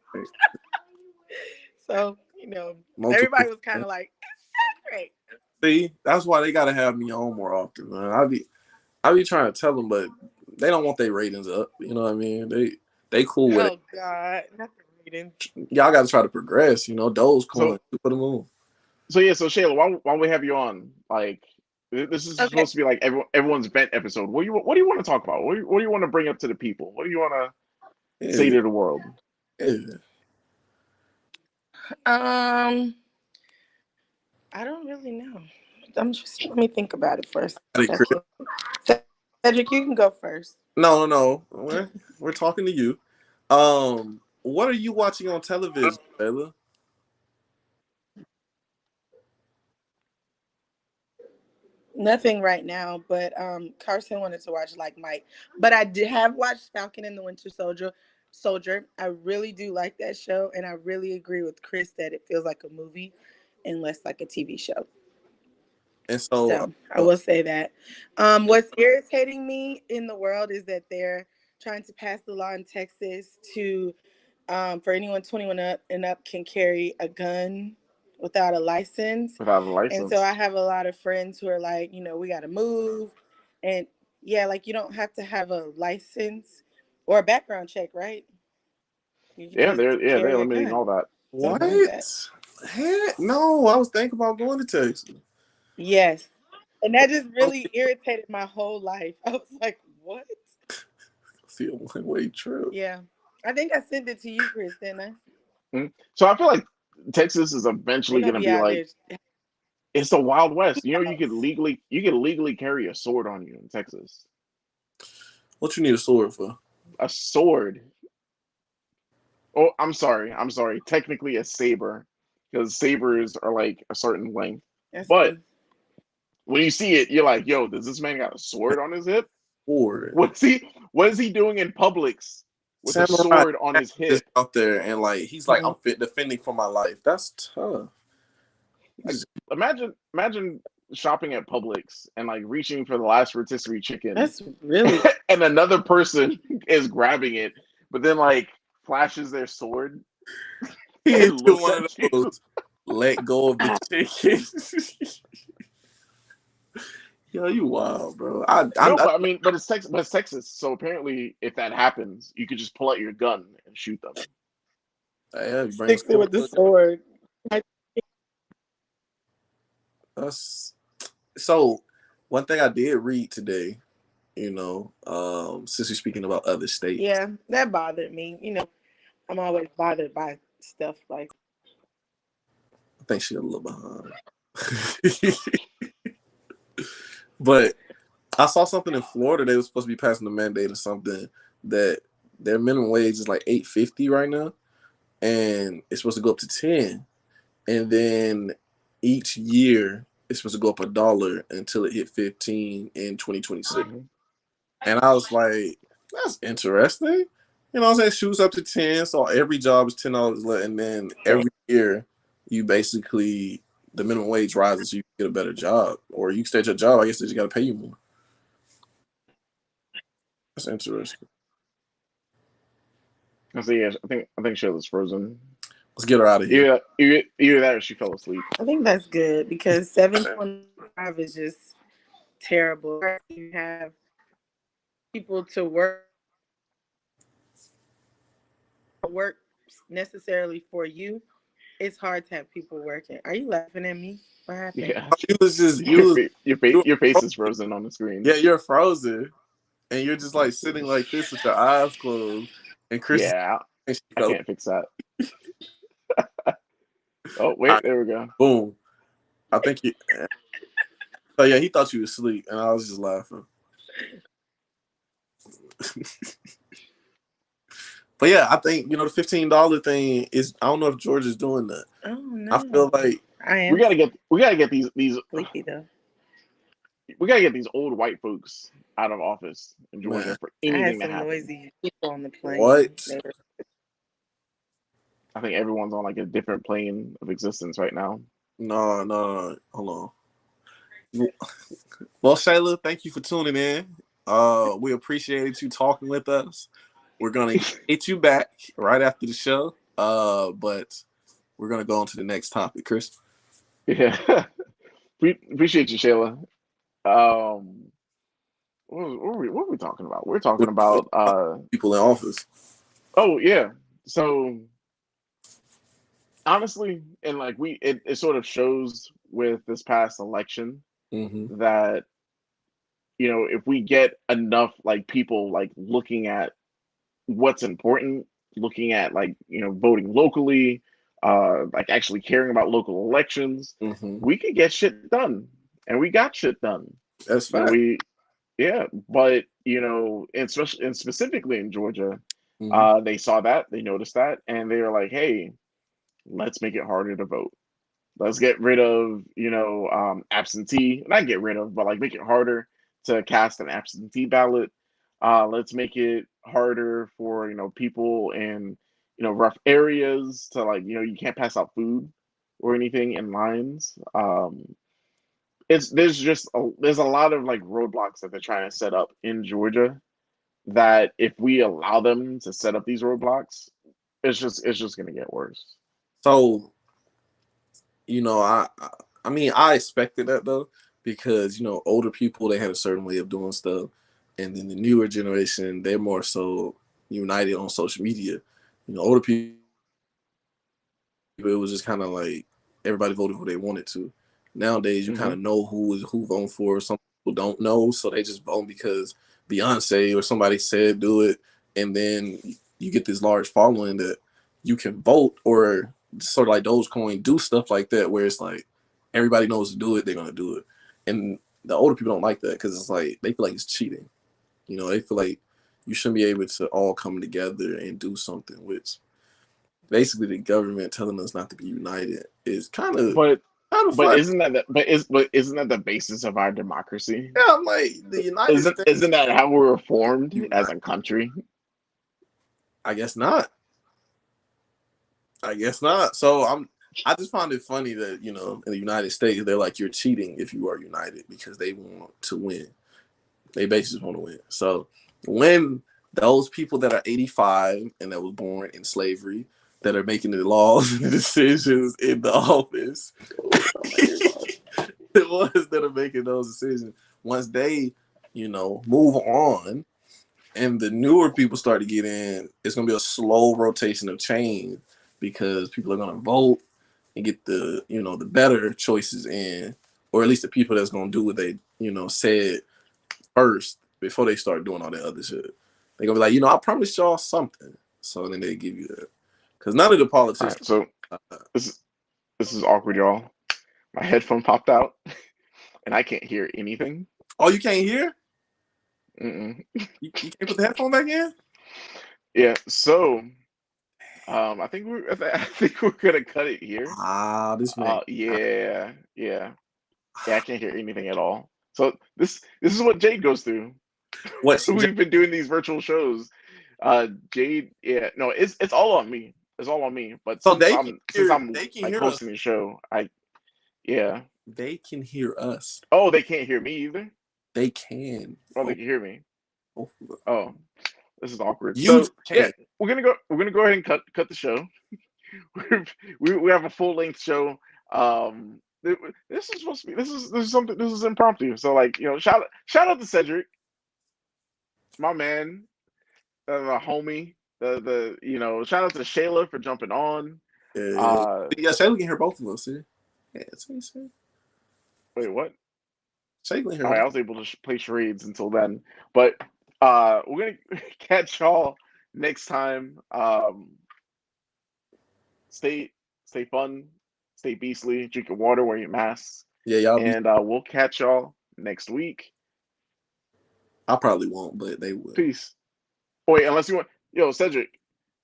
Speaker 3: So,
Speaker 2: Multiple
Speaker 3: everybody was kind
Speaker 2: fans.
Speaker 3: of like, it's Cedric.
Speaker 2: See, that's why they gotta have me on more often, man. I be trying to tell them, but they don't want their ratings up. You know what I mean? They cool with it.
Speaker 3: Oh God, not the reading.
Speaker 2: Y'all got to try to progress. Those
Speaker 1: So
Speaker 2: coin for the moon.
Speaker 1: yeah. So Shayla, why don't we have you on? Like, this is
Speaker 3: Okay.
Speaker 1: supposed to be like everyone's vent episode. What do you want to talk about? What do you want to bring up to the people? What do you want to say
Speaker 2: Yeah,
Speaker 1: to the world?
Speaker 2: yeah.
Speaker 3: Um, I don't really know. Let me think about it first.
Speaker 2: Hey, Chris.
Speaker 3: Cedric, you can go first.
Speaker 2: No. We're talking to you. What are you watching on television, Taylor?
Speaker 3: Nothing right now, but Carson wanted to watch like Mike. But I did have watched Falcon and the Winter Soldier. I really do like that show, and I really agree with Chris that it feels like a movie and less like a TV show.
Speaker 2: And so,
Speaker 3: So I will say that. What's irritating me in the world is that they're trying to pass the law in Texas to for anyone 21 up and up can carry a gun without a license.
Speaker 1: Without a
Speaker 3: And so I
Speaker 1: license.
Speaker 3: have a lot of friends who are like, we got to move. And yeah, like you don't have to have a license or a background check, right? You can
Speaker 1: Yeah,
Speaker 3: just
Speaker 1: they're
Speaker 3: carry a
Speaker 1: eliminating
Speaker 3: gun,
Speaker 1: all that.
Speaker 3: something
Speaker 2: What?
Speaker 3: like that.
Speaker 2: Heck, no, I was thinking about going to Texas.
Speaker 3: Yes. And that just really irritated my whole life. I was like, what?
Speaker 2: See a one-way trip.
Speaker 3: Yeah. I think I sent it to you, Chris, didn't I?
Speaker 1: Mhm. So I feel like Texas is
Speaker 3: They're
Speaker 1: eventually
Speaker 3: gonna
Speaker 1: going to
Speaker 3: be
Speaker 1: be
Speaker 3: out
Speaker 1: like
Speaker 3: there.
Speaker 1: it's the Wild West. You know,
Speaker 3: House.
Speaker 1: you could legally carry a sword on you in Texas.
Speaker 2: What you need a sword for?
Speaker 1: A sword. Oh, I'm sorry. Technically, a saber, because sabers are like a certain length.
Speaker 3: That's
Speaker 1: But
Speaker 3: true.
Speaker 1: when you see it, you're like, "Yo, does this man got a sword on his hip?
Speaker 2: Sword.
Speaker 1: What is he doing in Publix with a
Speaker 2: Samurai
Speaker 1: sword on his
Speaker 2: is
Speaker 1: hip?"
Speaker 2: out there and like he's like, I'm fit defending for my life. That's tough.
Speaker 1: Like, imagine shopping at Publix and like reaching for the last rotisserie chicken,
Speaker 3: That's really
Speaker 1: and another person is grabbing it, but then like flashes their sword
Speaker 2: He
Speaker 1: and
Speaker 2: into
Speaker 1: looks
Speaker 2: one of
Speaker 1: at you.
Speaker 2: those let go of the chicken. Yo, you wild, bro.
Speaker 1: No, but I mean, but it's Texas, so apparently, if that happens, you could just pull out your gun and shoot them.
Speaker 2: yeah, you bring
Speaker 3: sticks it with the sword.
Speaker 2: That's so. One thing I did read today, since you're speaking about other states,
Speaker 3: Yeah, that bothered me. I'm always bothered by stuff like
Speaker 2: I think she's a little behind. But I saw something in Florida. They were supposed to be passing a mandate or something that their minimum wage is like $8.50 right now, and it's supposed to go up to 10, and then each year it's supposed to go up $1 until it hit 15 in 2026.
Speaker 1: Mm-hmm.
Speaker 2: And I was like, that's interesting. You know what I'm saying? Shoots up to 10, so every job is $10 less, and then every year you basically the minimum wage rises so you get a better job. Or you stay at your job, I guess they just gotta pay you more. That's interesting.
Speaker 1: So yeah, I think Shayla's frozen.
Speaker 2: Let's get her out of here.
Speaker 1: Either that or she fell asleep.
Speaker 3: I think that's good because 725 is just terrible. You have people to work necessarily for you. It's hard to have people working. Are you laughing at me? What happened?
Speaker 1: Yeah,
Speaker 2: You was just
Speaker 1: your
Speaker 2: you
Speaker 1: face, your
Speaker 2: was
Speaker 1: face, your face is frozen on the screen.
Speaker 2: yeah, you're frozen. And you're just like sitting like this with your eyes closed. And Chris is
Speaker 1: Yeah,
Speaker 2: and she
Speaker 1: I
Speaker 2: fell.
Speaker 1: can't fix that. Oh
Speaker 2: All
Speaker 1: wait,
Speaker 2: right,
Speaker 1: there we go.
Speaker 2: boom. I think you so yeah, he thought you was asleep and I was just laughing. But yeah, I think the $15 thing is I don't know if Georgia's doing that.
Speaker 3: Oh
Speaker 2: I
Speaker 3: no,
Speaker 2: feel like
Speaker 3: I
Speaker 1: We
Speaker 3: am
Speaker 1: gotta get these
Speaker 3: sleepy though.
Speaker 1: we gotta get these old white folks out of office in
Speaker 2: man,
Speaker 1: Georgia for
Speaker 3: I had
Speaker 1: anything to
Speaker 3: some
Speaker 1: happen.
Speaker 3: noisy people on the plane.
Speaker 2: what?
Speaker 1: I think everyone's on like a different plane of existence right now.
Speaker 2: No. Hold on. Well, Shayla, thank you for tuning in. We appreciated you talking with us. We're gonna get you back right after the show. But we're gonna go on to the next topic, Chris.
Speaker 1: Yeah, appreciate you, Shayla. Um, what were we talking about? We're talking about
Speaker 2: People in office.
Speaker 1: oh yeah. So honestly, and like it sort of shows with this past election
Speaker 2: Mm-hmm.
Speaker 1: that if we get enough like people like looking at what's important, looking at like voting locally, like actually caring about local elections,
Speaker 2: Mm-hmm.
Speaker 1: we could get shit done, and we got shit done.
Speaker 2: That's
Speaker 1: You know,
Speaker 2: fact.
Speaker 1: we Yeah, but and especially and specifically in Georgia,
Speaker 2: Mm-hmm.
Speaker 1: they saw that, they noticed that, and they were like, "Hey, let's make it harder to vote. Let's get rid of absentee. Not get rid of, but like make it harder to cast an absentee ballot. Let's make it harder for people in rough areas to like you can't pass out food or anything in lines. There's a lot of like roadblocks that they're trying to set up in Georgia that if we allow them to set up these roadblocks, it's just gonna get worse.
Speaker 2: So I mean I expected that though because older people they had a certain way of doing stuff, and then the newer generation they're more so united on social media. older people, it was just kind of like everybody voted who they wanted to. Nowadays, you kind of know who voting for. Some people don't know, so they just vote because Beyonce or somebody said do it, and then you get this large following that you can vote, or sort of like Dogecoin do stuff like that, where it's like everybody knows to do it, they're gonna do it, and the older people don't like that because it's like they feel like it's cheating. They feel like you shouldn't be able to all come together and do something, which basically the government telling us not to be united is kind of
Speaker 1: But
Speaker 2: fun.
Speaker 1: isn't that the basis of our democracy?
Speaker 2: Yeah, I'm like the United States.
Speaker 1: Isn't that how we were formed as
Speaker 2: United.
Speaker 1: a country?
Speaker 2: I guess not. So I just find it funny that in the United States they're like you're cheating if you are united because they want to win. They basically want to win. So when those people that are 85 and that was born in slavery that are making the laws and the decisions in the office, the ones that are making those decisions, once they, move on and the newer people start to get in, it's going to be a slow rotation of change because people are going to vote and get the better choices in, or at least the people that's going to do what they, said first before they start doing all that other shit. They're going to be like, I promised y'all something. So then they give you that. Because none of the
Speaker 1: All
Speaker 2: politicians.
Speaker 1: right, so this is awkward, y'all. My headphone popped out, and I can't hear anything.
Speaker 2: Oh, you can't hear?
Speaker 1: Mm-mm.
Speaker 2: You can't put the headphone back in?
Speaker 1: Yeah. So, I think we're gonna cut it here.
Speaker 2: This man.
Speaker 1: Yeah. I can't hear anything at all. So this is what Jade goes through.
Speaker 2: What?
Speaker 1: We've been doing these virtual shows. Jade, yeah, no, it's all on me. It's all on me. But
Speaker 2: So
Speaker 1: since
Speaker 2: they can
Speaker 1: I'm
Speaker 2: they can
Speaker 1: like
Speaker 2: hear us.
Speaker 1: hosting the show, yeah.
Speaker 2: They can hear us.
Speaker 1: Oh, they can't hear me either.
Speaker 2: They can.
Speaker 1: Oh, they can hear me. Oh, this is awkward.
Speaker 2: You
Speaker 1: So yeah,
Speaker 2: can.
Speaker 1: we're gonna go ahead and cut the show. we have a full length show. This is supposed to be this is something this is impromptu. So like shout out to Cedrick, my man, the homie. The shout out to Shayla for jumping on.
Speaker 2: Yeah, Shay can hear both of us. Yeah, see.
Speaker 1: Wait, what?
Speaker 2: Shay can hear
Speaker 1: All right,
Speaker 2: us.
Speaker 1: I was able to play charades until then, but we're gonna catch y'all next time. Stay fun, stay beastly, drink your water, wear your masks,
Speaker 2: Yeah, y'all be.
Speaker 1: and we'll catch y'all next week.
Speaker 2: I probably won't, but they will.
Speaker 1: Peace. Oh, wait, unless you want, Cedric,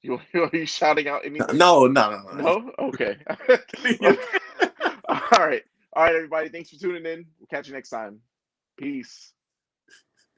Speaker 1: are you shouting out anything?
Speaker 2: No.
Speaker 1: No? Okay. All right, everybody. Thanks for tuning in. We'll catch you next time. Peace.